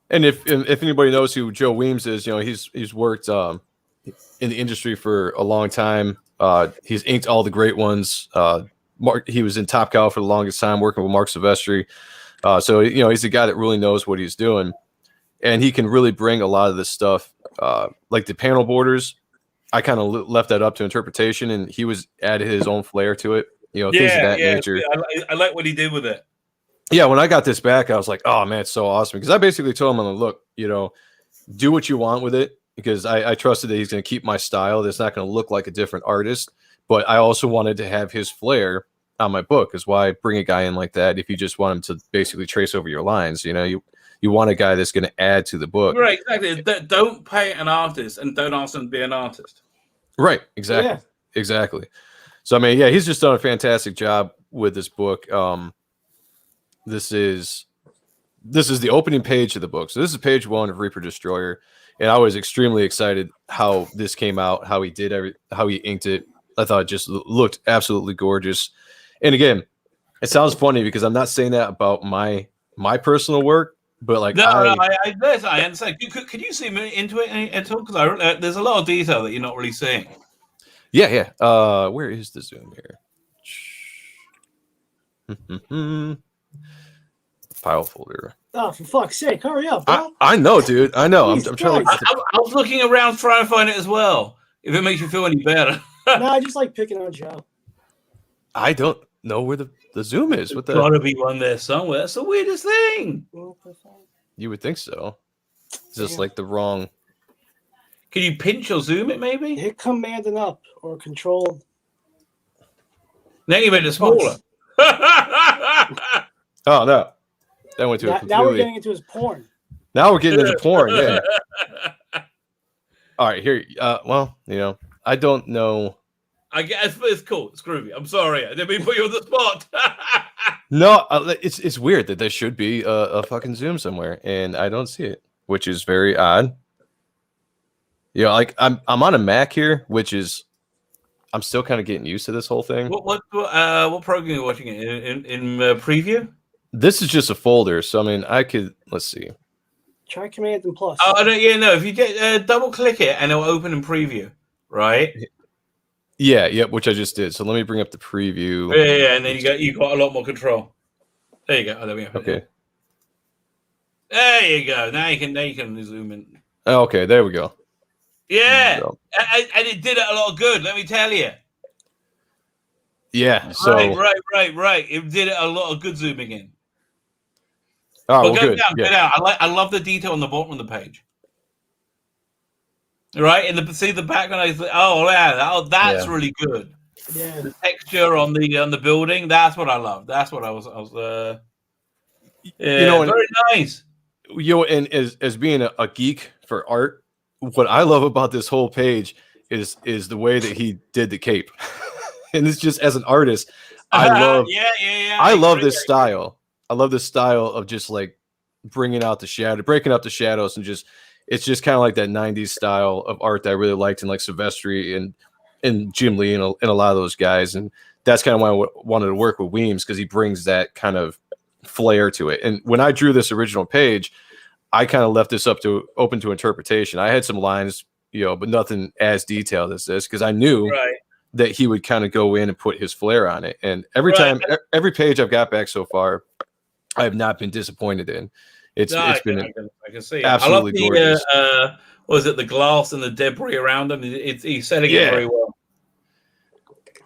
S2: And if anybody knows who Joe Weems is, he's worked in the industry for a long time. He's inked all the great ones. He was in Top Cow for the longest time, working with Mark Silvestri. So he's a guy that really knows what he's doing. And he can really bring a lot of this stuff, like the panel borders. I kind of left that up to interpretation, and he was added his own flair to it. Things of that nature.
S1: I like what he did with it.
S2: Yeah, when I got this back, I was like, "Oh man, it's so awesome!" Because I basically told him, "Look, do what you want with it," because I trusted that he's going to keep my style. That's not going to look like a different artist, but I also wanted to have his flair on my book. Is why bring a guy in like that if you just want him to basically trace over your lines. You want a guy that's going to add to the book.
S1: Right, exactly. Don't pay an artist and don't ask them to be an artist.
S2: Right, exactly. Exactly. So, I mean, he's just done a fantastic job with this book. This is the opening page of the book. So this is page 1 of Reaper Destroyer. And I was extremely excited how this came out, how he did how he inked it. I thought it just looked absolutely gorgeous. And again, it sounds funny because I'm not saying that about my personal work. But like,
S1: I understand. Could you zoom into it at all? Because there's a lot of detail that you're not really seeing.
S2: Yeah. Where is the zoom here? File folder.
S3: Oh, for fuck's sake! Hurry up, bro.
S2: I know, dude. I know. I'm trying.
S1: I was looking around trying to find it as well. If it makes you feel any better.
S3: No, I just like picking on Joe.
S2: I don't know where the zoom is. What the?
S1: Gotta be one there somewhere. That's the weirdest thing.
S2: You would think so. It's just like the wrong.
S1: Can you pinch or zoom it? Maybe
S3: hit Command and up or Control.
S1: Then you made it smaller.
S2: Oh no, that went to a completely...
S3: Now we're getting into his porn.
S2: Now we're getting into porn. Yeah. All right, here. Well, I don't know.
S1: I guess it's cool. It's groovy. I'm sorry. I didn't mean to put you on the spot.
S2: No, it's weird that there should be a fucking Zoom somewhere, and I don't see it, which is very odd. Yeah, like I'm on a Mac here, which is I'm still kind of getting used to this whole thing.
S1: What program are you watching it in preview?
S2: This is just a folder, so I mean, let's see.
S3: Try Command and Plus.
S1: Oh, no. If you double click it, and it'll open in preview, right?
S2: Yeah, which I just did. So let me bring up the preview.
S1: Yeah, and then you got a lot more control. There you go. Oh, there we go.
S2: Okay.
S1: There you go. Now you can zoom in.
S2: Okay, there we go.
S1: Yeah, and it did it a lot of good. Let me tell you.
S2: Yeah. So
S1: right. It did it a lot of good zooming in.
S2: Oh,
S1: well,
S2: go
S1: good. Down. I love the detail on the bottom of the page. Right, see the background. That's really good.
S3: Yeah,
S1: the texture on the building. That's what I love. That's what I was. Very nice.
S2: And as being a geek for art, what I love about this whole page is the way that he did the cape. And it's just as an artist, I love. I love this style. I love this style of just like breaking out the shadows, and it's just kind of like that 90s style of art that I really liked in like Silvestri and Jim Lee and a lot of those guys. And that's kind of why I wanted to work with Weems, because he brings that kind of flair to it. And when I drew this original page, I kind of left this open to interpretation. I had some lines, but nothing as detailed as this, because I knew that he would kind of go in and put his flair on it. And every page I've got back so far, I have not been disappointed in. It's been
S1: I can see it.
S2: Absolutely gorgeous.
S1: Was it the glass and the debris around him? He's setting it very well.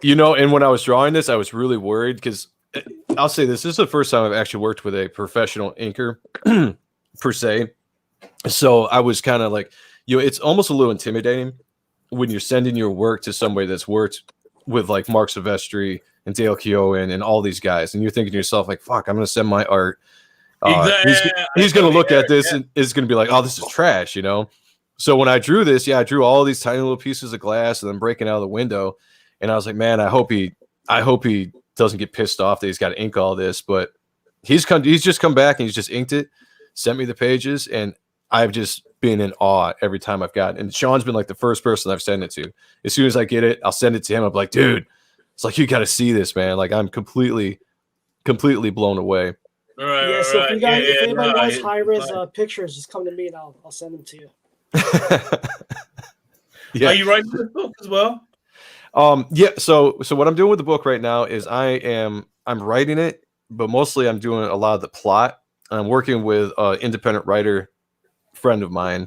S2: And when I was drawing this, I was really worried, because I'll say this is the first time I've actually worked with a professional inker per se. So I was kind of like, it's almost a little intimidating when you're sending your work to somebody that's worked with like Mark Silvestri and Dale Keown and all these guys, and you're thinking to yourself like, fuck, I'm going to send my art. He's going to look at this and is going to be like, oh, this is trash, So when I drew this, I drew all these tiny little pieces of glass and then breaking out of the window. And I was like, man, I hope he doesn't get pissed off that he's got to ink all this. But he's just come back and he's just inked it, sent me the pages, and I've just been in awe every time I've gotten. And Sean's been like the first person I've sent it to. As soon as I get it, I'll send it to him. I'm like, dude, it's like, you got to see this, man. Like, I'm completely blown away.
S3: Right, so if anybody wants high-res pictures, just come to me and I'll send them to you.
S1: Are you writing this book as well?
S2: So what I'm doing with the book right now is I'm writing it, but mostly I'm doing a lot of the plot. I'm working with an independent writer friend of mine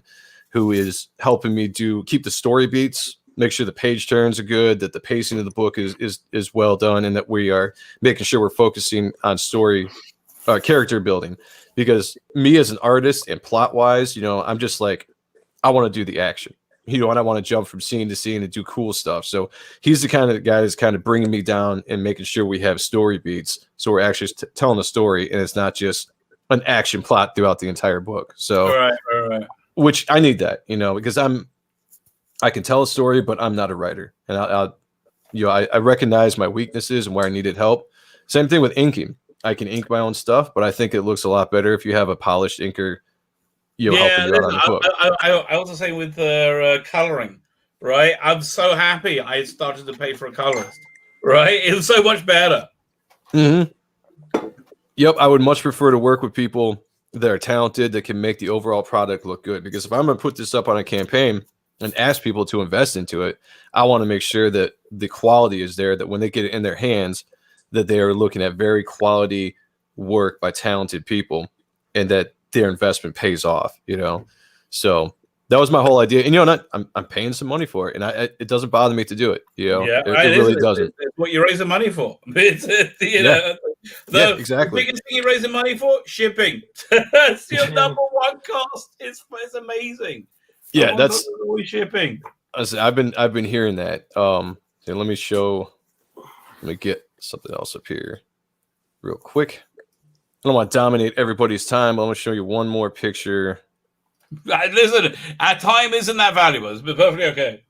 S2: who is helping me keep the story beats, make sure the page turns are good, that the pacing of the book is well done, and that we are making sure we're focusing on story character building. Because me as an artist and plot wise, I'm just like, I want to do the action, and I want to jump from scene to scene and do cool stuff. So he's the kind of guy that's kind of bringing me down and making sure we have story beats, so we're actually telling a story and it's not just an action plot throughout the entire book. So
S1: right.
S2: Which I need that, because I can tell a story, but I'm not a writer, and I recognize my weaknesses and where I needed help. Same thing with inking. I can ink my own stuff, but I think it looks a lot better if you have a polished inker, helping you out on the book.
S1: I also say with coloring, right? I'm so happy I started to pay for a colorist, right? It was so much better.
S2: Mm-hmm. Yep, I would much prefer to work with people that are talented, that can make the overall product look good. Because if I'm going to put this up on a campaign and ask people to invest into it, I want to make sure that the quality is there, that when they get it in their hands, that they are looking at very quality work by talented people, and that their investment pays off, So that was my whole idea. And I'm paying some money for it, and it doesn't bother me to do it. It really doesn't.
S1: It's what you're raising money for. Exactly. The biggest thing you're raising money for, shipping. It's your number one cost. It's amazing.
S2: Yeah, that's
S1: always shipping.
S2: I've been hearing that. Let me get something else up here real quick. I don't want to dominate everybody's time, but I'm going to show you one more picture.
S1: Listen, our time isn't that valuable. It's perfectly okay.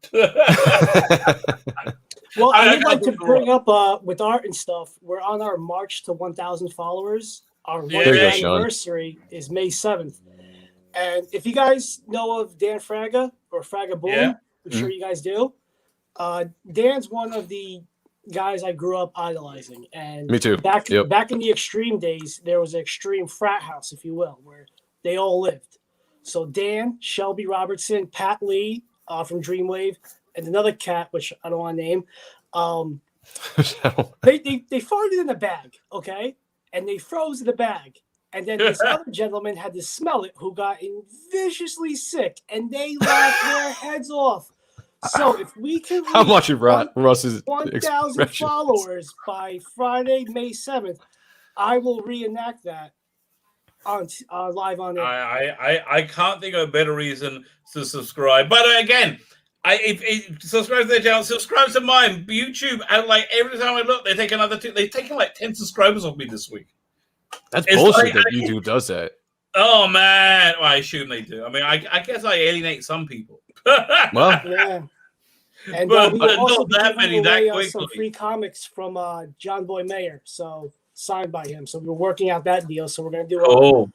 S3: Well, I would like to bring up with art and stuff. We're on our march to 1,000 followers. Our 1-year anniversary is May 7th. And if you guys know of Dan Fraga or Fraga Boom, I'm sure you guys do. Dan's one of the guys I grew up idolizing. And
S2: me too.
S3: Back in the extreme days, there was an extreme frat house, if you will, where they all lived. So Dan, Shelby Robertson, Pat Lee from Dreamwave, and another cat, which I don't want to name. They farted in the bag, okay? And they froze in the bag. And then this other gentleman had to smell it who got viciously sick, and they laughed their heads off. So if we can reach
S2: how much of Russ's
S3: 1,000 followers by Friday, May 7th, I will reenact that on live on air.
S1: I can't think of a better reason to subscribe. But again, if subscribe to their channel, subscribe to mine. YouTube, and like every time I look, they take another 2. They've taken like 10 subscribers off me this week.
S2: That's bullshit that YouTube does that.
S1: Oh man, well, I assume they do. I mean, I guess I alienate some people.
S2: Well,
S3: yeah. And
S1: but
S3: we will also
S1: not that many that quickly.
S3: Some free comics from John Boy Mayer, so signed by him. So we're working out that deal. So we're gonna do a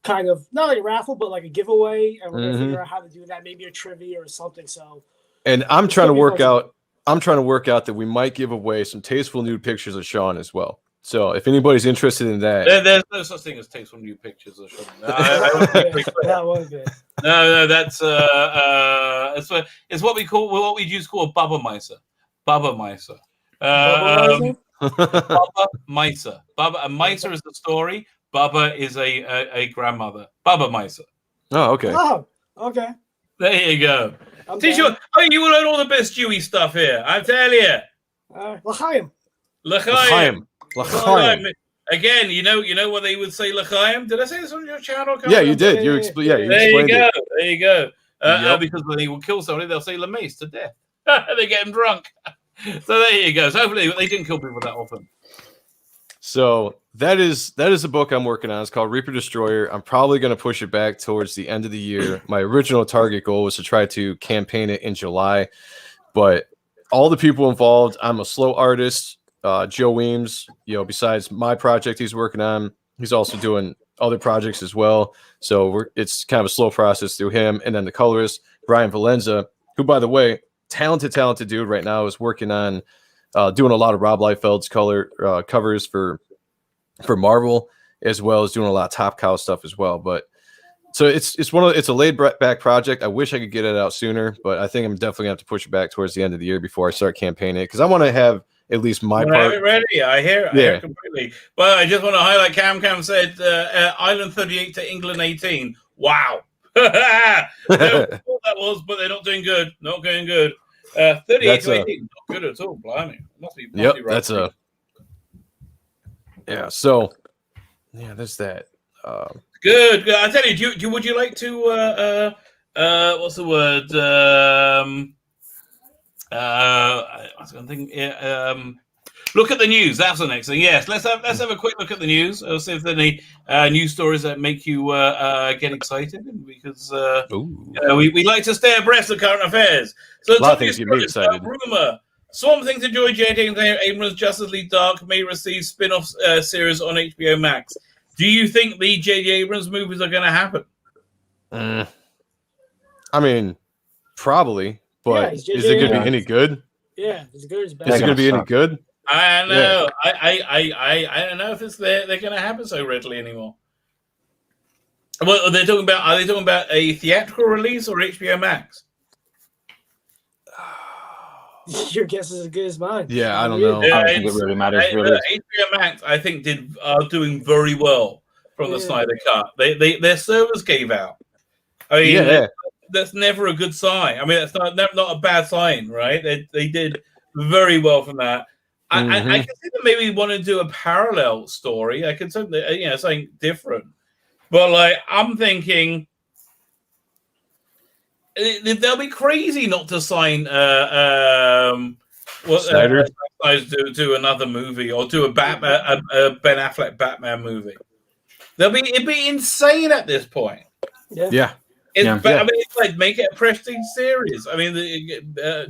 S3: kind of not like a raffle, but like a giveaway, and we're gonna figure out how to do that. Maybe a trivia or something. So,
S2: and I'm trying to work out. I'm trying to work out that we might give away some tasteful nude pictures of Sean as well. So if anybody's interested in that,
S1: there's no such thing as tasteful nude pictures of Sean.
S3: That was good.
S1: No, that's it's what we used to call a Baba Miser. Baba Miser. Baba Miser. Baba, a Miser is the story. Baba is a grandmother. Baba Miser.
S2: Oh, okay.
S3: Oh, okay.
S1: There you go. You will learn all the best Jewy stuff here. I tell you.
S3: L'chaim.
S2: L'chaim. L'chaim.
S1: Again, you know what they would say L'chaim? Did I say this on your channel?
S2: Yeah, you did. You explained it.
S1: There you go. Because when they will kill somebody, they'll say Lamaze to death. They get them drunk. So there you go. So hopefully they didn't kill people that often.
S2: So that is a book I'm working on. It's called Reaper Destroyer. I'm probably going to push it back towards the end of the year. My original target goal was to try to campaign it in July, but all the people involved, I'm a slow artist. Joe Weems, besides my project he's working on, he's also doing other projects as well. So it's kind of a slow process through him. And then the colorist, Brian Valenza, who, by the way, talented dude right now, is working on doing a lot of Rob Liefeld's covers for Marvel, as well as doing a lot of Top Cow stuff as well. But so it's a laid back project. I wish I could get it out sooner, but I think I'm definitely gonna have to push it back towards the end of the year before I start campaigning it, because I want to have at least my part.
S1: Have it ready. I hear completely. But I just want to highlight. Cam said Ireland 38 to England 18. Wow. That was, but they're not doing good. Not going good. 38 to 18. Not good at all. Blimey. Must be right.
S2: That's a. Yeah. So. Yeah, there's that.
S1: Good. I tell you, would you like to? What's the word? I was going to think. Look at the news. That's the next thing. Yes, let's have a quick look at the news. I'll see if there are any news stories that make you get excited, because we like to stay abreast of current affairs. So
S2: a lot of things get me excited.
S1: Rumor: Swamp Thing to Joy J.J. Abrams' Justice League Dark may receive spin-off series on HBO Max. Do you think the J.J. Abrams movies are going to happen?
S2: I mean, probably. But is it going to be any good?
S3: Yeah, as good as bad.
S2: Is it going to be any good?
S1: I know. Yeah. I don't know if they're going to happen so readily anymore. Well, are they talking about a theatrical release or HBO Max?
S3: Your guess is as good as mine.
S2: Yeah, I don't know.
S4: I don't think it really matters.
S1: HBO Max, I think, are doing very well from the Snyder Cut. Their servers gave out. I mean, that's never a good sign. I mean, that's not a bad sign, right? They did very well from that. I can see them maybe want to do a parallel story. I can certainly, something different. But like, I'm thinking they'll be crazy not to sign
S2: Snyder
S1: do another movie or do a Ben Affleck Batman movie. It'd be insane at this point.
S2: Yeah.
S1: I mean, it's like make it a prestige series. I mean,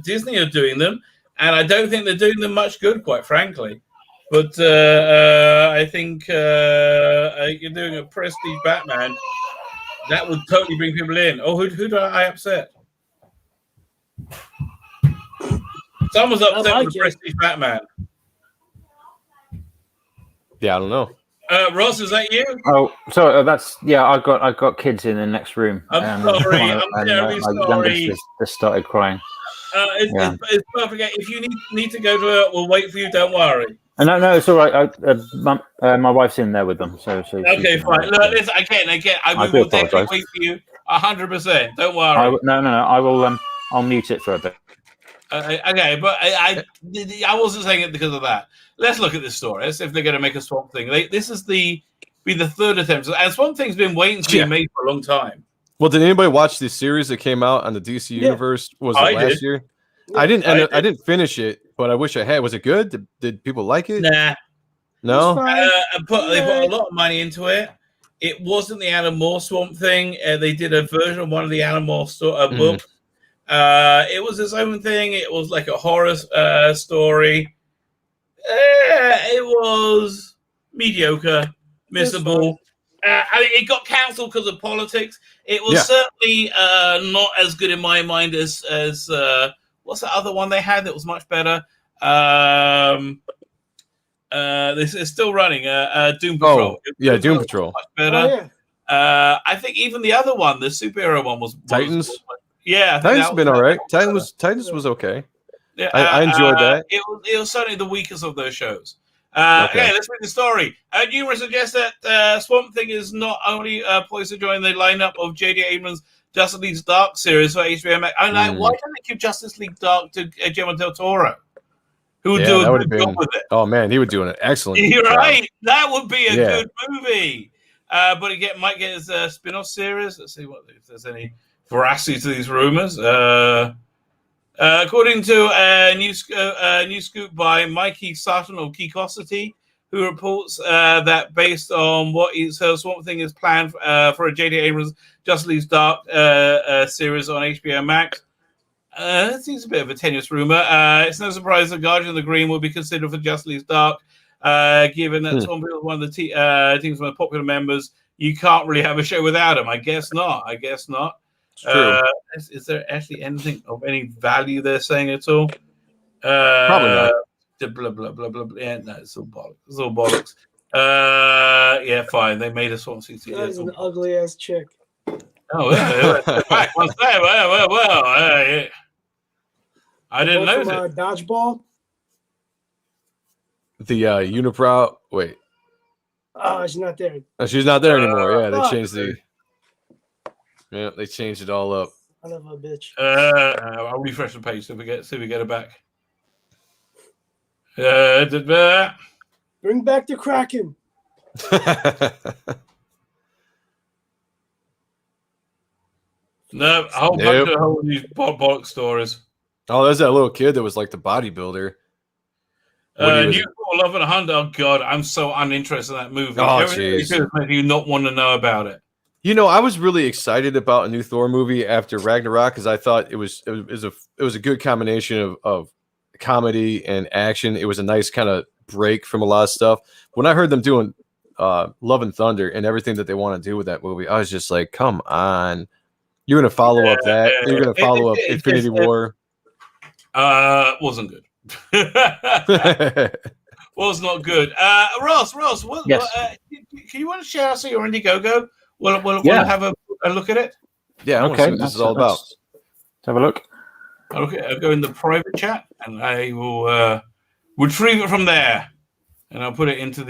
S1: Disney are doing them. and I don't think they're doing them much good, quite frankly. But I think you're doing a prestige Batman. That would totally bring people in. Oh, who do I upset? Someone's upset with the prestige Batman.
S2: Yeah, I don't know.
S1: Ross, is that you?
S4: Oh, sorry. I got kids in the next room.
S1: I'm sorry. I'm terribly sorry.
S4: Just started crying.
S1: It's perfect. If you need to go to it, we'll wait for you. Don't worry.
S4: No, it's all right. My wife's in there with them. So
S1: okay, fine. Look, listen, again, I will definitely wait for you. 100%. Don't worry.
S4: No. I will. I'll mute it for a bit.
S1: Okay, but I wasn't saying it because of that. Let's look at this story. Let's see if they're going to make a Swamp Thing. This is be the third attempt, and Swamp Thing's been waiting to be made for a long time.
S2: Well, did anybody watch the series that came out on the DC Universe? Was it last year? Yeah, I didn't finish it, but I wish I had. Was it good? Did people like it?
S1: Nah.
S2: No.
S1: They put a lot of money into it. It wasn't the Alan Moore Swamp Thing. They did a version of one of the Alan Moore book. It was its own thing. It was like a horror story. It was mediocre, missable. It got cancelled because of politics. It was certainly not as good in my mind as what's the other one they had that was much better? This is still running. Doom Patrol.
S2: Doom Patrol.
S1: Much better. I think even the other one, the superhero one, was
S2: Titans.
S1: Titans
S2: been all right. Titans was okay.
S1: Yeah,
S2: I enjoyed that.
S1: It was certainly the weakest of those shows. Okay, let's read the story. Numerous suggest that Swamp Thing is not only poised to join the lineup of J.D. Abrams' Justice League Dark series for HBO Max. I'm like, why don't they give Justice League Dark to Guillermo del Toro? Who would do a good job with it?
S2: Oh man, he would do an excellent job.
S1: You're right. That would be a good movie. But it might get his spin-off series. Let's see if there's any veracity to these rumors. According to a new scoop by Mikey Sutton of Geekosity, who reports that based on what Swamp Thing is planned for a J.D. Abrams Justice League Dark series on HBO Max. It seems a bit of a tenuous rumor. It's no surprise that Guardian of the Green will be considered for Justice League Dark, given that Swamp Thing is one of the team's most popular members. You can't really have a show without him. I guess not. Is there actually anything of any value they're saying at all?
S2: Probably not.
S1: Blah, blah, blah, blah, blah. Yeah, no, it's all bollocks. Yeah, fine. They made a Swamp Thing.
S3: That is an ugly ass chick.
S1: Oh, yeah. Back one step. Well. I didn't know that.
S3: Dodgeball.
S2: The unibrow. Wait.
S3: Oh, she's not there.
S2: She's not there anymore. Yeah, they changed the. Yeah, they changed it all up.
S3: Son of a bitch.
S1: I'll refresh the page so we get it back.
S3: Bring back the Kraken.
S1: No, a whole bunch of these bollocks stories.
S2: Oh, there's that little kid that was like the bodybuilder.
S1: New Love and Hunt. Oh God, I'm so uninterested in that movie.
S2: Oh,
S1: jeez. Make you not want to know about it.
S2: You know, I was really excited about a new Thor movie after Ragnarok because I thought it was a good combination of comedy and action. It was a nice kind of break from a lot of stuff. When I heard them doing Love and Thunder and everything that they want to do with that movie, I was just like, come on. You're going to follow up that. You're going to follow up Infinity War.
S1: Wasn't good. Was not good. Ross, what,
S4: yes.
S1: Can you want to share us your Indiegogo? We'll have a look at it.
S2: Yeah, okay. What this is all about.
S4: Let's have a look.
S1: Okay, I'll go in the private chat and I will retrieve it from there, and I'll put it into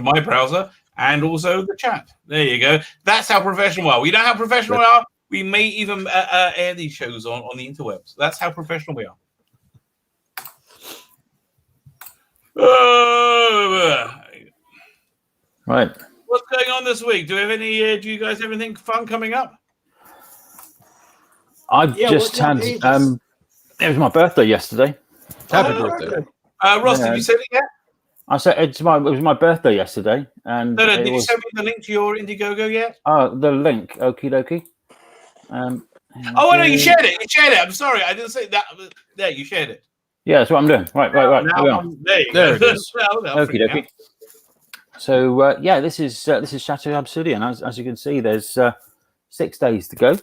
S1: my browser and also the chat. There you go. That's how professional we are. You know how professional we are? We may even air these shows on the interwebs. That's how professional we are.
S4: Right.
S1: What's going on this week? Do you guys have anything fun coming up?
S4: I've just had. It was my birthday yesterday.
S2: Happy birthday,
S1: Ross! Did you say it yet?
S4: I said it was my birthday yesterday, and
S1: no. Did you send me the link to your Indiegogo yet?
S4: Oh, the link. Okie dokie.
S1: Oh, no, you shared it. You shared it. I'm sorry, I didn't say that. There, you shared it.
S4: Yeah, that's what I'm doing. Right.
S1: There it is.
S4: Okie dokie. So yeah, this is Chateau Obsidian. As you can see, there's 6 days to go.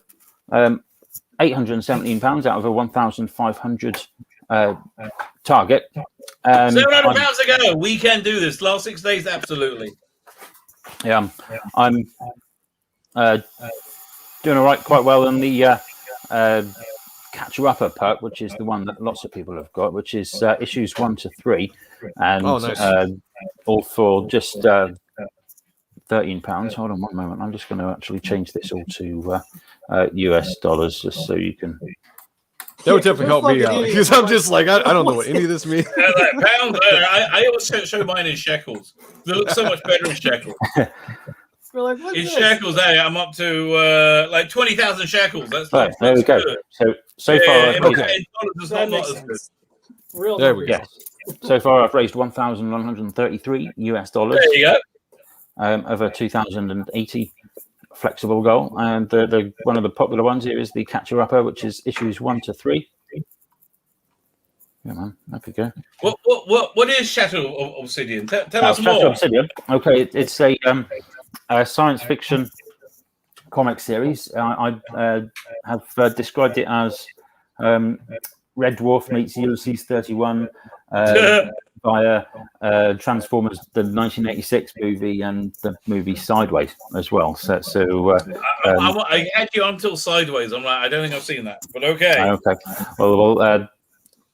S4: £817 out of a 1,500 target.
S1: £700 to go. We can do this. Last 6 days, absolutely.
S4: Yeah, I'm doing all right, quite well on the Catcher Upper perk, which is the one that lots of people have got, which is issues 1 to 3, and
S2: nice.
S4: all for just £13. Hold on one moment. I'm just going to actually change this all to US dollars, just so you can.
S2: That would definitely help me out, because I'm just like, I don't know what any of this means.
S1: Pounds. I always show mine in shekels. They look so much better in shekels.
S3: We're like, what's
S1: In
S3: this?
S1: shekels, hey, I'm up to like 20,000 shekels. That's
S4: Right, there we go.
S1: good.
S4: So far,
S1: in dollars, it's
S3: That
S1: not
S3: makes
S1: as good.
S3: sense. Real
S2: There we
S3: numbers.
S2: go.
S4: So far, I've raised $1,133 US dollars.
S1: There you go.
S4: Over 2,080 flexible goal, and the one of the popular ones here is the Catcher Upper, which is issues 1 to 3. Yeah, man, there we go.
S1: What is Shadow of Obsidian? Tell us
S4: Shadow
S1: more.
S4: Obsidian. Okay, it's a science fiction comic series. I have described it as Red Dwarf meets Ulysses 31 via Transformers, the 1986 movie, and the movie Sideways as well. I
S1: had you until Sideways. I'm like, I don't think I've seen that, but okay.
S4: Okay. Well,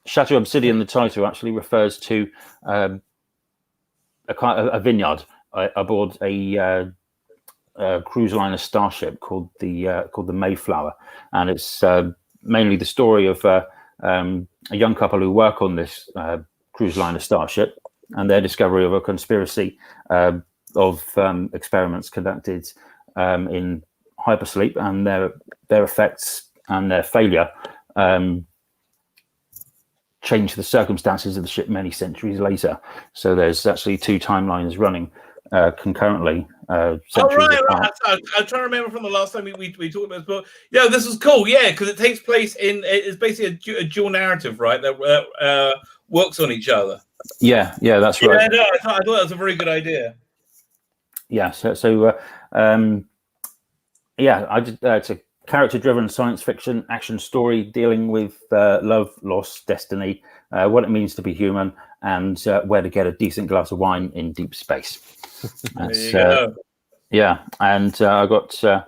S4: Chateau Obsidian, the title actually refers to a vineyard aboard a cruise liner starship called the Mayflower, and it's mainly the story of a young couple who work on this cruise liner starship and their discovery of a conspiracy of experiments conducted in hypersleep, and their effects and their failure changed the circumstances of the ship many centuries later. So there's actually 2 timelines running concurrently.
S1: Right. I'm trying to remember from the last time we talked about this book. Yeah, this is cool. Yeah, because it takes place it's basically a dual narrative, right? That works on each other.
S4: Yeah, that's right.
S1: Yeah, no, I thought that was a very good idea.
S4: Yeah, it's a character-driven science fiction action story dealing with love, loss, destiny, what it means to be human, and where to get a decent glass of wine in deep space.
S1: There you go.
S4: Yeah, and I got some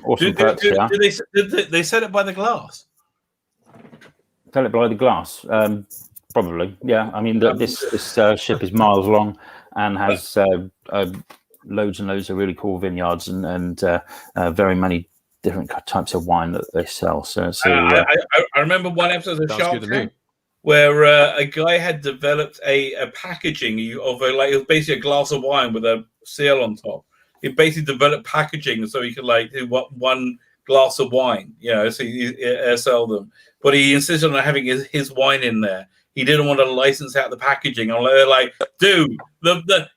S4: awesome perks here.
S1: Did they set it by the glass?
S4: Tell it by the glass. Probably, yeah. I mean, this ship is miles long and has loads and loads of really cool vineyards and very many different types of wine that they sell.
S1: I remember one episode of Shark Tank where a guy had developed a packaging of it was basically a glass of wine with a seal on top. He basically developed packaging so he could do one glass of wine, so he sell them. But he insisted on having his wine in there. He didn't want to license out the packaging. They're like, dude,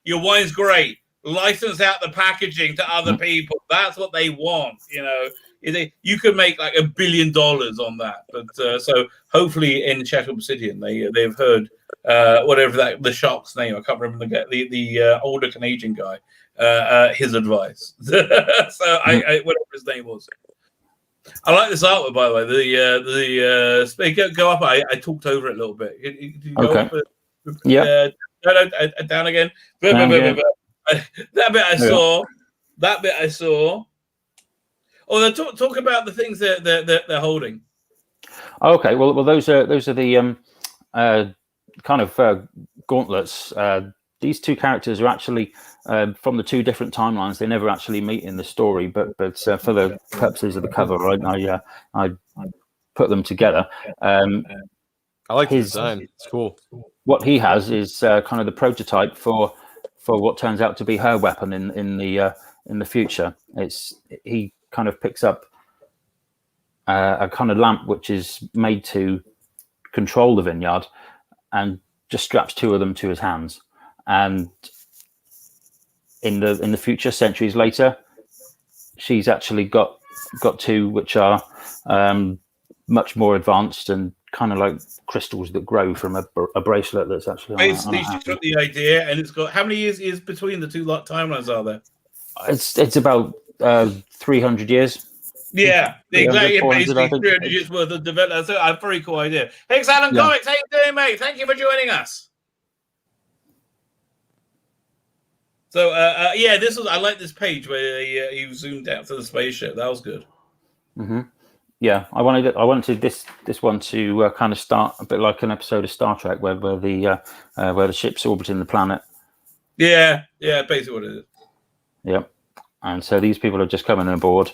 S1: your wine's great. License out the packaging to other people. That's what they want, You could make like $1 billion on that. But so hopefully in Chateau Obsidian, they've heard whatever the shark's name. I can't remember the older Canadian guy. His advice. So whatever his name was. I like this artwork, by the way. The go up. I talked over it a little bit. Did you go up?
S4: Yeah.
S1: No, down again. That bit I saw. Oh, they talk about the things that they're holding.
S4: Okay, well, those are the kind of gauntlets. These 2 characters are actually from the 2 different timelines. They never actually meet in the story, but for the purposes of the cover, I put them together. I
S2: like his design. It's cool.
S4: What he has is kind of the prototype for what turns out to be her weapon in the future. He kind of picks up a kind of lamp which is made to control the vineyard, and just straps 2 of them to his hands. And in the future, centuries later, she's actually got got two which are much more advanced and kind of like crystals that grow from a bracelet that's actually
S1: basically she took the idea, and it's got how many years between the two timelines are there?
S4: It's about 300 years.
S1: Yeah, exactly. Basically,
S4: 300
S1: years worth of development. So a very cool idea. Hey, Alan Comics, how you doing, mate? Thank you for joining us. So, yeah, this was. I like this page where you zoomed out to the spaceship. That was good.
S4: Mm-hmm. Yeah, I wanted this one to kind of start a bit like an episode of Star Trek where the ship's orbiting the planet.
S1: Yeah, basically what it is.
S4: Yep. And so these people are just coming on board,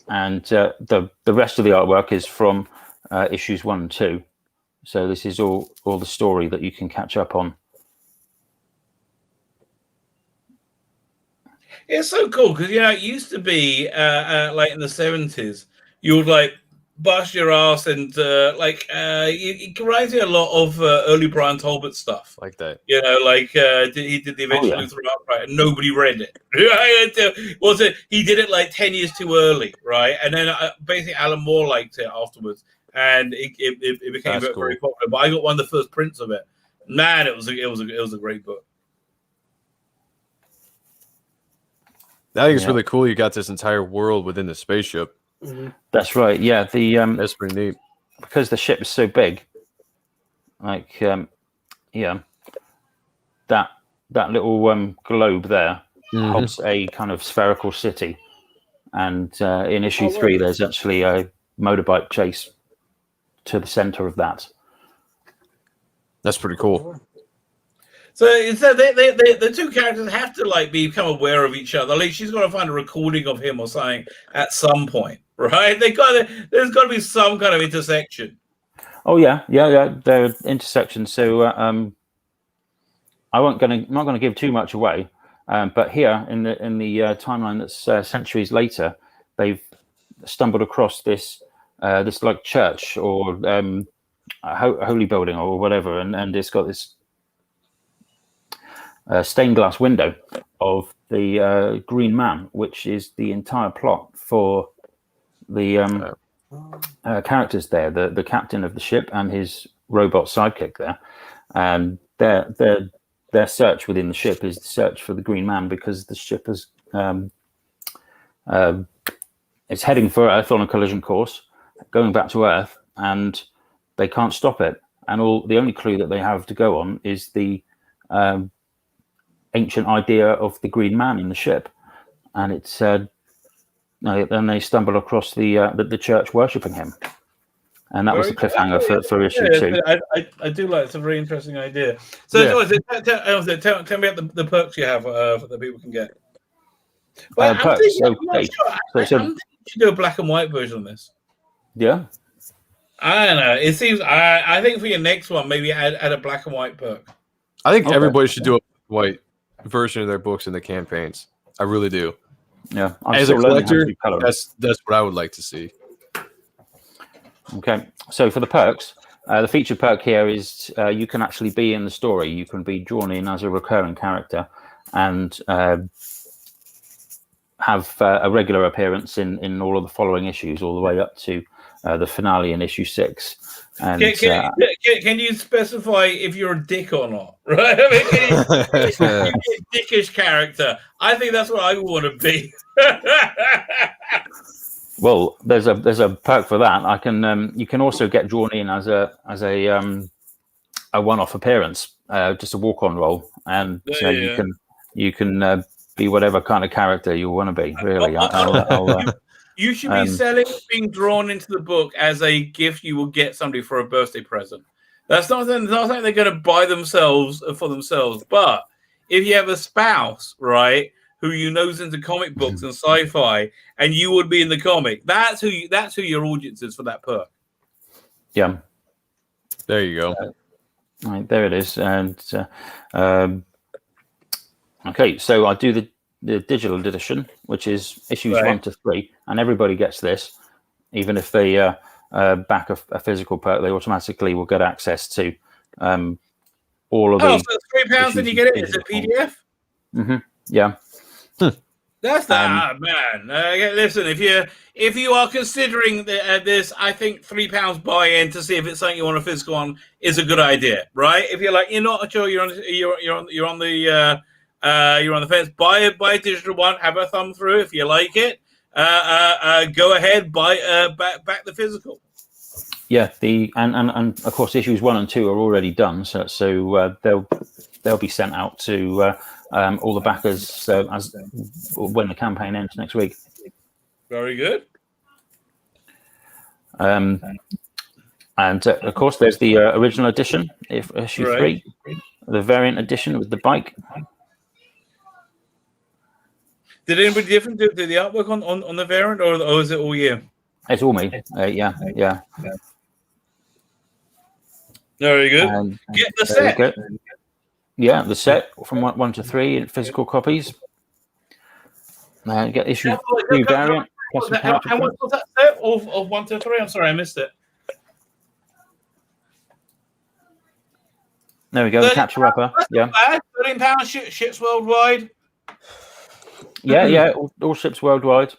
S4: and the rest of the artwork is from issues 1 and 2. So this is all the story that you can catch up on.
S1: It's so cool because it used to be like in the 70s, you would like bust your ass and it reminds me a lot of early Brian Talbot stuff
S2: like that.
S1: He did the Adventure Luther Upright and nobody read it. Was it? He did it like 10 years too early, right? And then basically Alan Moore liked it afterwards, and it became very popular. But I got one of the first prints of it. Man, it was a great book.
S2: I think it's really cool. You got this entire world within the spaceship.
S3: Mm-hmm.
S4: That's right. Yeah,
S2: that's pretty neat
S4: because the ship is so big. Like, that little globe there holds a kind of spherical city, and in issue 3, there's actually a motorbike chase to the center of that.
S2: That's pretty cool.
S1: So the two characters have to become aware of each other. Like she's got to find a recording of him or something at some point, right? There's got to be some kind of intersection.
S4: Oh yeah. There are intersections. So I'm not going to give too much away. But here in the timeline that's centuries later, they've stumbled across this like church or holy building or whatever, and it's got this stained glass window of the Green Man, which is the entire plot for the characters there, the captain of the ship and his robot sidekick there, and their search within the ship is the search for the Green Man because the ship is it's heading for Earth on a collision course, going back to Earth, and they can't stop it. And the only clue that they have to go on is the ancient idea of the Green Man in the ship, and it's then they stumble across the church worshipping him, and that was the cliffhanger for issue 2.
S1: I do like it's a very interesting idea. So tell me about the perks you have that people can get. Well, I'm thinking you should do a black and white version of this.
S4: Yeah,
S1: I don't know. It seems I think for your next one, maybe add a black and white perk.
S2: I think everybody should do a white version of their books in the campaigns. I really do.
S4: Yeah,
S2: as a collector, that's what I would like to see.
S4: Okay, so for the perks, the featured perk here is you can actually be in the story. You can be drawn in as a recurring character and have a regular appearance in all of the following issues, all the way up to the finale in issue 6. And
S1: can you specify if you're a dick or not? Right? I mean, can you be a dickish character? I think that's what I want to be.
S4: Well, there's a perk for that. I can you can also get drawn in as a one-off appearance, just a walk-on role, and so you can be whatever kind of character you want to be. Really,
S1: you should be selling being drawn into the book as a gift you will get somebody for a birthday present. That's not something they're going to buy themselves for themselves. But if you have a spouse, right, who you know's into comic books and sci-fi, and you would be in the comic, that's who your audience is for that perk.
S4: Yeah,
S2: there you go.
S4: Right, there it is. And okay, so I do the digital edition, which is issues 1 to 3, and everybody gets this, even if they back a physical perk, they automatically will get access to all of the.
S1: So it's £3, and you get it as a PDF.
S4: Mm-hmm. Yeah.
S1: That's that, man. Listen, if you are considering this, I think £3 buy-in to see if it's something you want a physical on is a good idea, right? If you're like you're not sure, you're on the fence, buy a digital one, have a thumb through. If you like it, go ahead, buy back the physical.
S4: Yeah, and of course issues 1 and 2 are already done, so they'll be sent out to all the backers as when the campaign ends next week.
S1: Very good.
S4: And of course, there's the original edition, issue 3, the variant edition with the bike.
S1: Did anybody different do the artwork on the variant, or is it all you?
S4: It's all me. Yeah.
S1: Very good. Get the set.
S4: Yeah, the set from 1 to 3 in physical copies. Get issue 3 variant.
S1: How much was that set of 1 to 3? I'm sorry, I missed it.
S4: There we go. The capture wrapper. Yeah.
S1: £13 ships worldwide.
S4: Yeah. All ships worldwide.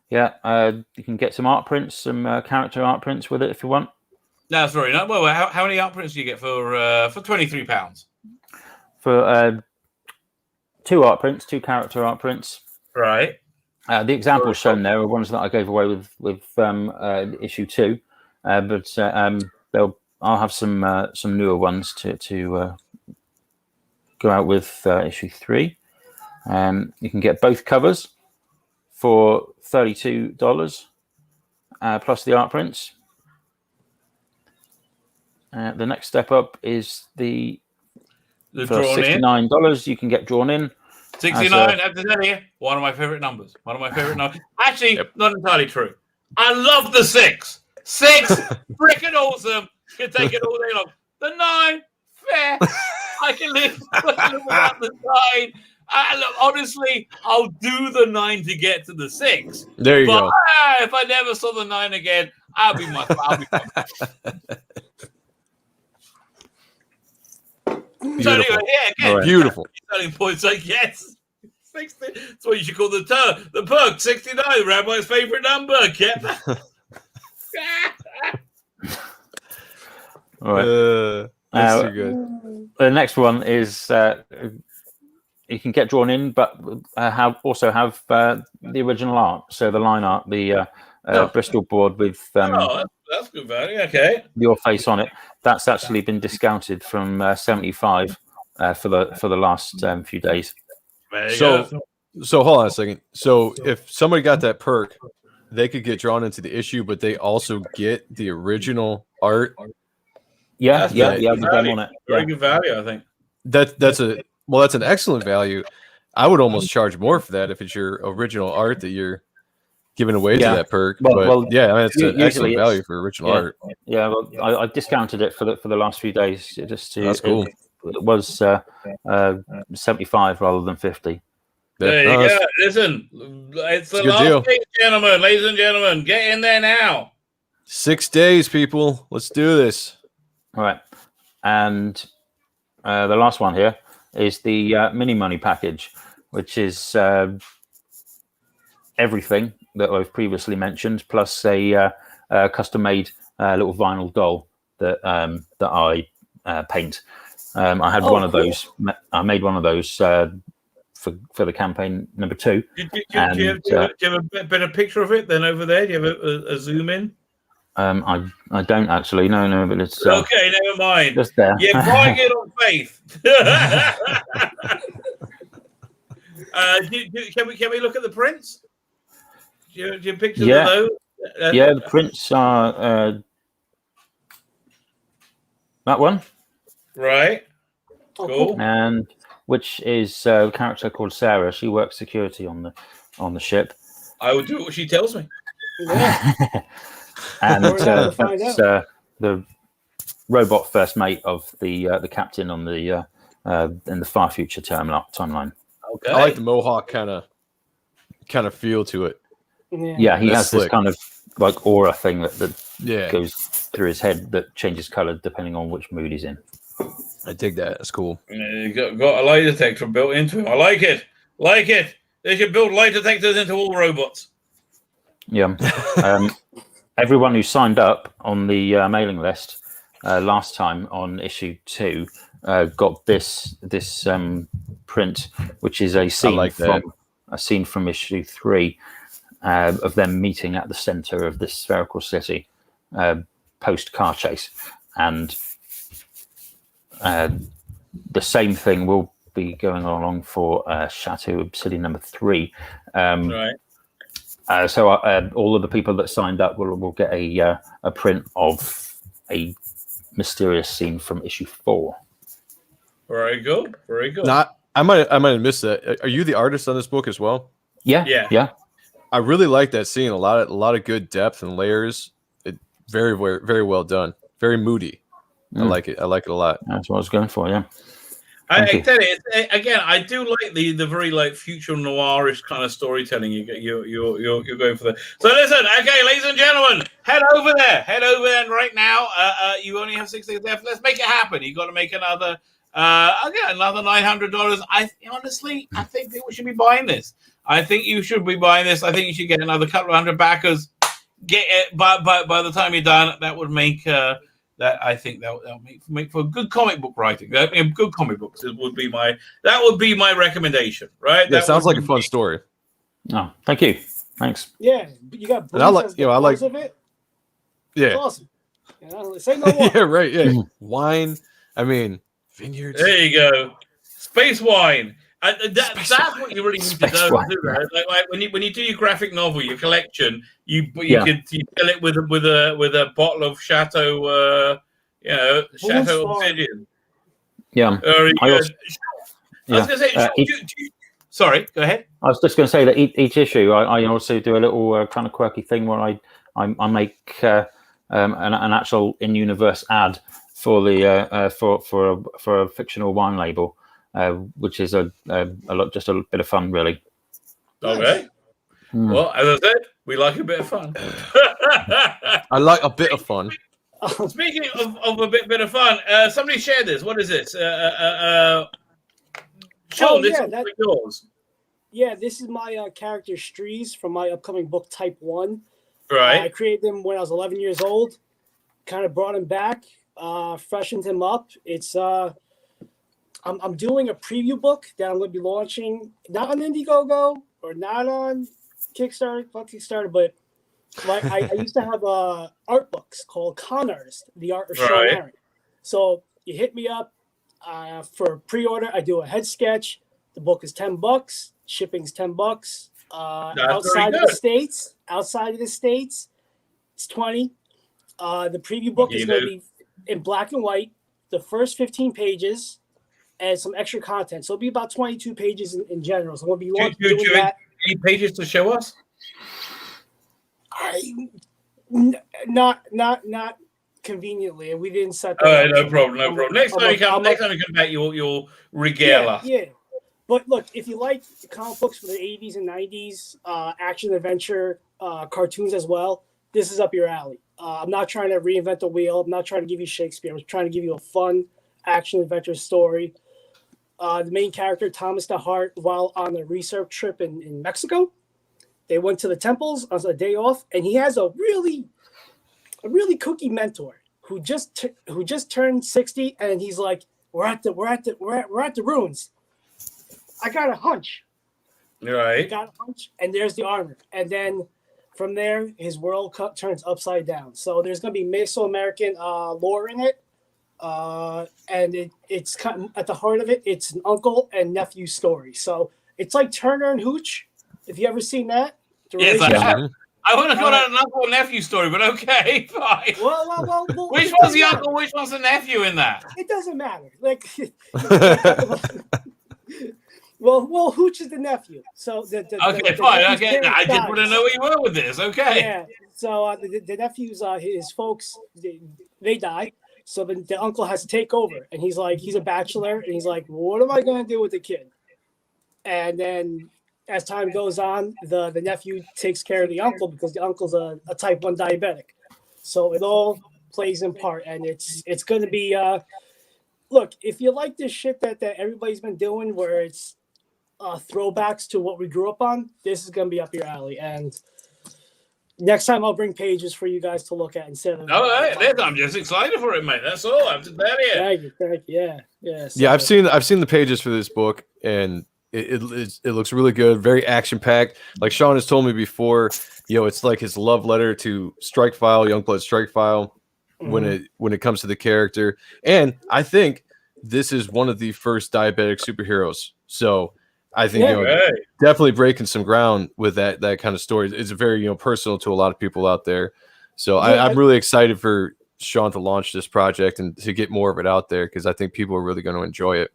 S4: Yeah. You can get some art prints, some character art prints with it if you want.
S1: That's very nice. Well, how many art prints do you get for £23?
S4: For 2 art prints, 2 character art prints.
S1: Right.
S4: The examples shown there are ones that I gave away with issue 2, but I'll have some newer ones to go out with issue 3. You can get both covers for $32 plus the art prints. The next step up is for $69. You can get drawn in.
S1: 69. I have to tell you, one of my favorite numbers. Actually, not entirely true. I love the 6. 6, freaking awesome. Can take it all day long. The 9, fair. I can live without the 9. Look, honestly, I'll do the 9 to get to the 6.
S2: There you go.
S1: If I never saw the 9 again, I'll be fine.
S2: Beautiful.
S1: So anyway, again,
S2: beautiful.
S1: Selling points, I guess. 60. That's what you should call the perk. 69, Rabbi's favorite number. Get that.
S4: All right.
S2: That's too good.
S4: The next one is you can get drawn in, but also have the original art. So the line art, the Bristol board with
S1: that's good value. Okay,
S4: your face on it. That's actually been discounted from 75 for the last few days.
S2: So hold on a second. So if somebody got that perk, they could get drawn into the issue, but they also get the original art.
S1: Yeah.
S4: With them on it.
S1: Very good value, I think.
S2: That's an excellent value. I would almost charge more for that if it's your original art that you're giving away to that perk. It's an excellent value for original art.
S4: Yeah, well, I discounted it for the last few days.
S2: That's cool.
S4: It was 75 rather than 50.
S1: There you go. Listen, it's the last thing, gentlemen, ladies and gentlemen. Get in there now.
S2: 6 days, people. Let's do this.
S4: All right. And the last one here is the mini money package, which is everything that I've previously mentioned, plus a custom-made little vinyl doll that I paint. I had one of those. I made one of those for the campaign number 2.
S1: Do you have a better picture of it than over there? Do you have a zoom in?
S4: I don't actually. No, but it's
S1: okay. Never mind.
S4: Just there.
S1: You're buying it on faith. Can we look at the prints? Do you have pictures of those?
S4: The prints are that one.
S1: Right. Cool.
S4: And which is a character called Sarah. She works security on the ship.
S1: I will do what she tells me.
S3: Yeah.
S4: And that's the robot first mate of the captain on the in the far future timeline.
S1: Okay.
S2: I like the mohawk kind of feel to it.
S4: Yeah, he has this kind of like aura thing that
S2: yeah.
S4: goes through his head that changes color depending on which mood he's in.
S2: I dig that. It's cool.
S1: Got a lie detector built into him. I like it. Like it. They should build lie detectors into all robots.
S4: Yeah. Everyone who signed up on the mailing list last time on issue 2 got this print, which is a scene from issue 3 of them meeting at the center of this spherical city post car chase, and the same thing will be going along for Chateau Obsidian number 3.
S1: Right.
S4: So all of the people that signed up will get a print of a mysterious scene from issue 4.
S1: Very good. Very good.
S2: I might have missed that. Are you the artist on this book as well?
S4: Yeah.
S2: I really like that scene. A lot of good depth and layers. Very, very, very well done. Very moody. I like it. I like it a lot.
S4: That's what I was going for. Yeah.
S1: I tell you, again, I do like the very like future noirish kind of storytelling. You're going for that. So listen, okay, ladies and gentlemen, head over there, and right now, you only have 6 days left. Let's make it happen. You got to make another another $900. I think people should be buying this. I think you should be buying this. I think you should get another couple of hundred backers. Get it, by the time you're done, that would make. I think that'll make for good comic book writing. Good comic books would be my recommendation, right?
S2: That sounds like a fun story.
S4: Oh, thank you. Thanks.
S3: Yeah, you got.
S2: And I like
S3: of it.
S2: Yeah.
S3: It's awesome. Say no more.
S2: Yeah, right. Yeah, wine. I mean, vineyards.
S1: There you go. Space wine. That's what you really need to do. Right? Like when you do your graphic novel, your collection, you fill it with a bottle of Chateau, Chateau Obsidian.
S4: Yeah.
S1: I was going to say, sorry, go ahead.
S4: I was just going to say that each issue, I also do a little kind of quirky thing where I make an actual in-universe ad for the for a fictional wine label. Which is a bit of fun, really.
S1: Okay. Well, as I said, we like a bit of fun.
S2: I like a bit of fun.
S1: Speaking of a bit of fun, somebody shared this. What is this? Sean, this is yours.
S3: Yeah, this is my character Strees from my upcoming book Type 1.
S1: Right.
S3: I created him when I was 11 years old. Kind of brought him back, freshened him up. It's I'm doing a preview book that I'm going to be launching, not on Indiegogo or not on Kickstarter, but I used to have art books called Con Artist, the art of Sean Ahrendt. So you hit me up for pre-order. I do a head sketch. The book is $10. Shipping's $10. Outside of the States, it's $20. The preview book is going to be in black and white. The first 15 pages. And some extra content, so it'll be about 22 pages in general. So we'll be doing that.
S1: Any pages to show us?
S3: Not conveniently. We didn't set that.
S1: All right, no problem. Next time you come back, you'll regale us.
S3: Yeah. But look, if you like comic books from the 80s and 90s, action adventure cartoons as well, this is up your alley. I'm not trying to reinvent the wheel. I'm not trying to give you Shakespeare. I'm trying to give you a fun action adventure story. The main character, Thomas DeHart, while on a research trip in Mexico, they went to the temples on a day off, and he has a really kooky mentor who just turned 60, and he's like, "We're at the ruins. I got a hunch."
S1: Right.
S3: I got a hunch, and there's the armor, and then from there, his world turns upside down. So there's going to be Mesoamerican lore in it. And it's kind of, at the heart of it, it's an uncle and nephew story. So it's like Turner and Hooch. If you ever seen that,
S1: yes, I have. I would have thought it an uncle and nephew story, but okay, fine.
S3: Well,
S1: which one's the uncle? Which one's the nephew in that?
S3: It doesn't matter. Like, well, Hooch is the nephew. So
S1: okay, fine. Okay, I just want to know where you were with this. Okay.
S3: Yeah. So the nephews, his folks, they die. So the uncle has to take over, and he's a bachelor, and he's like, what am I going to do with the kid? And then as time goes on, the nephew takes care of the uncle because the uncle's a type 1 diabetic. So it all plays in part, and it's going to be look, if you like this shit that everybody's been doing, where it's throwbacks to what we grew up on, this is gonna be up your alley. And next time I'll bring pages for you guys to look at instead of.
S1: All right, I'm just excited for it, mate. That's all. I'm just there.
S3: Thank you. Yeah.
S2: Yeah, I've seen the pages for this book, and it looks really good, very action packed. Like Sean has told me before, it's like his love letter to Strikefile, Youngblood Strikefile, when it comes to the character. And I think this is one of the first diabetic superheroes. So I think definitely breaking some ground with that kind of story. It's very personal to a lot of people out there. So I'm really excited for Sean to launch this project and to get more of it out there, because I think people are really going to enjoy it.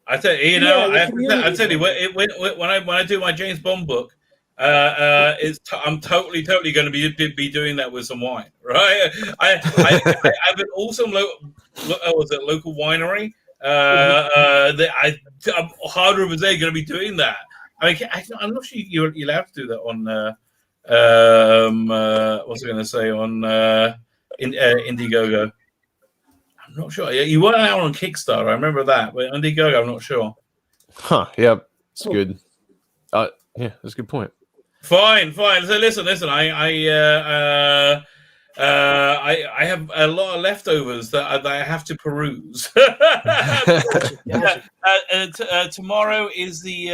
S1: I tell you, I tell you, when I do my James Bond book, I'm totally going to be doing that with some wine, right? I have an awesome local winery. I'm 100% going to be doing that. I mean, I'm not sure you're allowed to do that on what's I going to say on Indiegogo. I'm not sure. You weren't out on Kickstarter. I remember that, but Indiegogo, I'm not sure.
S2: Huh? Yeah, it's good. Yeah, that's a good point.
S1: Fine. So listen. I have a lot of leftovers that I have to peruse. Tomorrow is the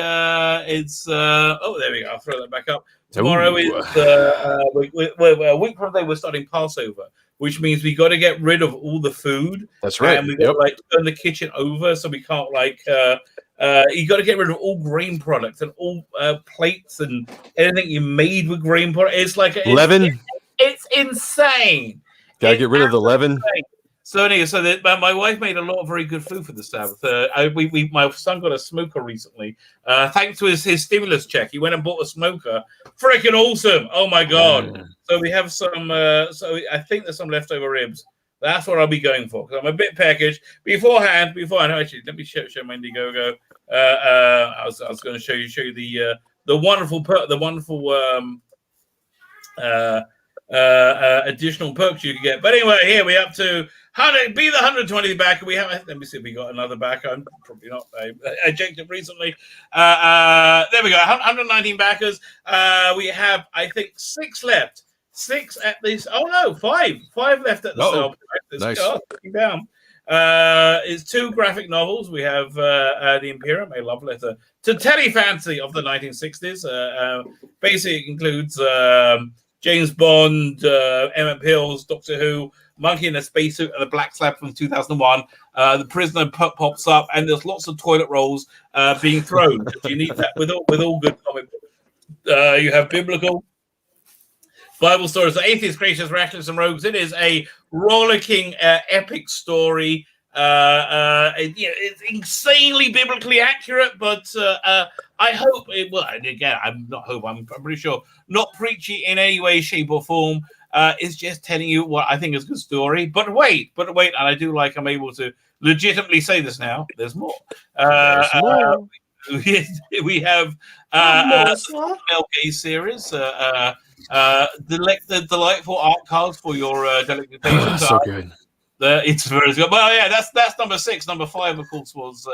S1: there we go. I'll throw that back up. Tomorrow is a week from today. We're starting Passover, which means we got to get rid of all the food.
S2: That's right.
S1: And we got to turn the kitchen over, so we can't you got to get rid of all grain products and all plates and anything you made with grain products. It's like
S2: leaven.
S1: It's insane.
S2: Gotta get rid of the leaven.
S1: So anyway, my wife made a lot of very good food for the Sabbath. My son got a smoker recently. Thanks to his stimulus check, he went and bought a smoker. Freaking awesome! Oh my god! So we have some. So I think there's some leftover ribs. That's what I'll be going for, because I'm a bit packaged beforehand. Actually, let me show my Indiegogo. I was going to show you the wonderful additional perks you can get. But anyway, here we're up to 100. Be the 120 backer. We have. Let me see if we got another backer. I'm probably not. I ejected recently. There we go. 119 backers. We have, I think, 6 left. 6 at least. Oh no, 5 left at the sale.
S2: Nice.
S1: Down. It's 2 graphic novels. We have The Imperium, a love letter to Telly Fancy of the 1960s. Basically, it includes James Bond, Emmett Peel's Doctor Who, Monkey in a Spacesuit, and a Black Slab from 2001. The prisoner pops up, and there's lots of toilet rolls being thrown. You need that with all good comic books. You have biblical Bible stories, the atheists, creationists, rationalists, and rogues. It is a rollicking, epic story. It's insanely biblically accurate, but I hope it will. Again, I'm pretty sure not preachy in any way, shape, or form. It's just telling you what I think is a good story. But wait, and I do like I'm able to legitimately say this now. There's more. We have the MLK series. The delightful art cards for your delectation.
S2: So good.
S1: It's very good. Well, yeah, that's number 6. Number 5, of course, was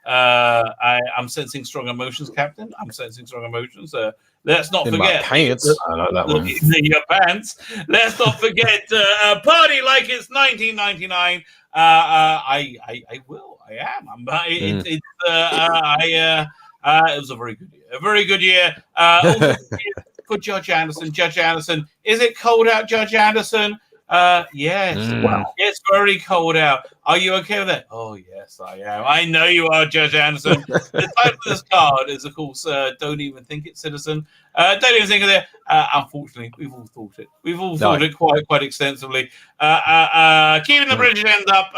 S1: I'm sensing strong emotions, Captain. I'm sensing strong emotions. Let's not forget
S2: my pants.
S1: I like that one. Your pants. Let's not forget party like it's 1999. I will. I am. It was a very good year. A very good year. For Judge Anderson. Judge Anderson. Is it cold out, Judge Anderson? Yes. Wow. It's very cold out. Are you okay with that? Oh, yes, I am. I know you are, Judge Anderson. The title of this card is, of course, Don't Even Think It, Citizen. Don't even think of it. Unfortunately, we've all thought it. We've all thought it quite extensively. Keeping the British end up.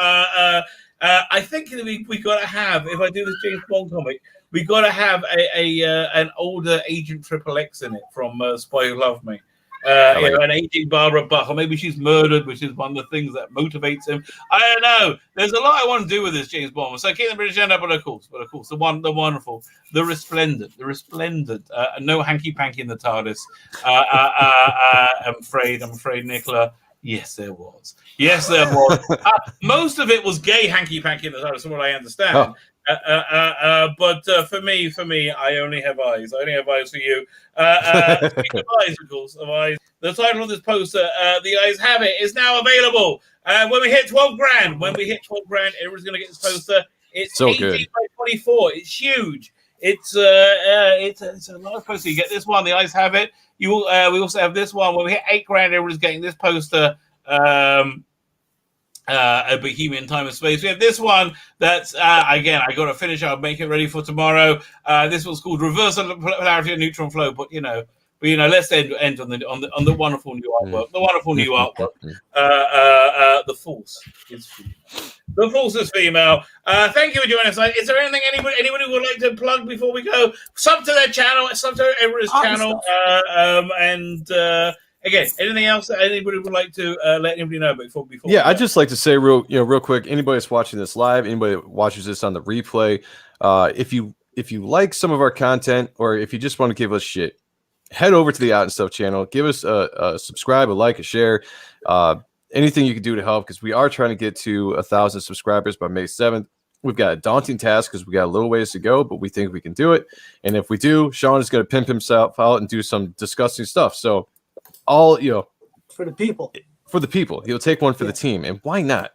S1: I think we got to have, if I do this James Bond comic, we got to have an older Agent XXX in it from Spy Who Loved Me. An aging Barbara Buck, or maybe she's murdered, which is one of the things that motivates him. I don't know. There's a lot I want to do with this James Bond. So keep the British end up, but of course, the wonderful, the resplendent, no hanky panky in the TARDIS. I'm afraid, Nicola. Yes, there was. Yes, there was. Most of it was gay hanky-panky, that's what I understand. Oh. But for me, I only have eyes. I only have eyes for you. Speaking of eyes, of course, of eyes. The title of this poster, The Eyes Have It, is now available. When we hit 12 grand, everyone's going to get this poster. It's so 18 by 24. It's huge. It's a large poster. You get this one. The Eyes Have It. We also have this one. When we hit 8 grand, everyone's getting this poster. A Bohemian Time and Space. We have this one that's again, I got to finish. I'll make it ready for tomorrow. This one's called Reversal Polarity of Neutron Flow. But let's end on the wonderful new artwork. The wonderful new artwork. The Force is female. The Force is female. Thank you for joining us. Is there anything anybody would like to plug before we go? Sub to their channel. Sub to everyone's channel. Again, anything else that anybody would like to let anybody know before?
S2: Yeah, I'd just like to say real quick. Anybody that's watching this live, anybody that watches this on the replay, if you like some of our content, or if you just want to give us shit, head over to the Out and Stuff channel. Give us a subscribe, a like, a share, anything you can do to help, because we are trying to get to 1,000 subscribers by May 7th. We've got a daunting task because we got a little ways to go, but we think we can do it. And if we do, Sean is going to pimp himself out and do some disgusting stuff. So.
S3: For the people,
S2: he'll take one for the team, and why not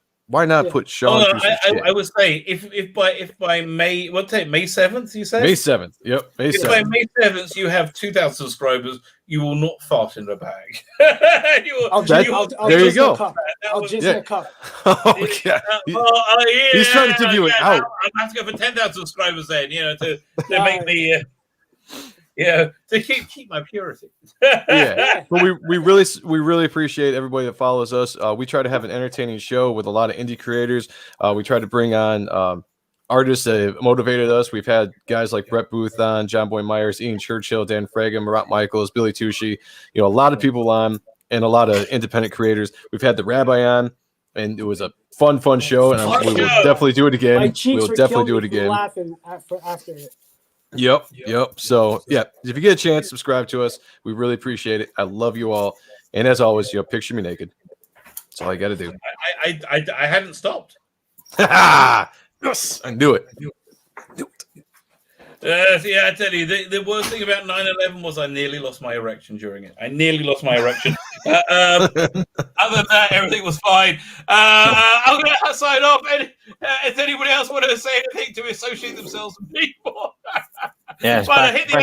S2: put Sean through some shit?
S1: I would say if by May, what's it, May 7th, you say?
S2: May 7th, yep, May 7th.
S1: If by May 7th you have 2,000 subscribers, you will not fart in the bag.
S2: There you go.
S3: I'll just in a cup.
S2: Okay. He's trying to give you an out.
S1: I'm have to go for 10,000 subscribers then, to make me to keep my purity.
S2: Yeah, but we really appreciate everybody that follows us. We try to have an entertaining show with a lot of indie creators. We try to bring on artists that have motivated us. We've had guys like Brett Booth on, John Boy Myers, Ian Churchill, Dan Fraga, Marat Michaels, Billy Tucci. A lot of people on, and a lot of independent creators. We've had the Rabbi on, and it was a fun show, and we will definitely do it again. We'll definitely do it again.
S3: Laughing after it.
S2: Yep. So yeah, if you get a chance, subscribe to us. We really appreciate it. I love you all, and as always, picture me naked. That's all I got to do.
S1: I hadn't stopped.
S2: Yes, I knew it.
S1: I tell you, the worst thing about 9/11 was I nearly lost my erection during it. Other than that, everything was fine. I'm going to sign off. If anybody else want to say anything to associate themselves with people,
S4: yes,
S1: hit the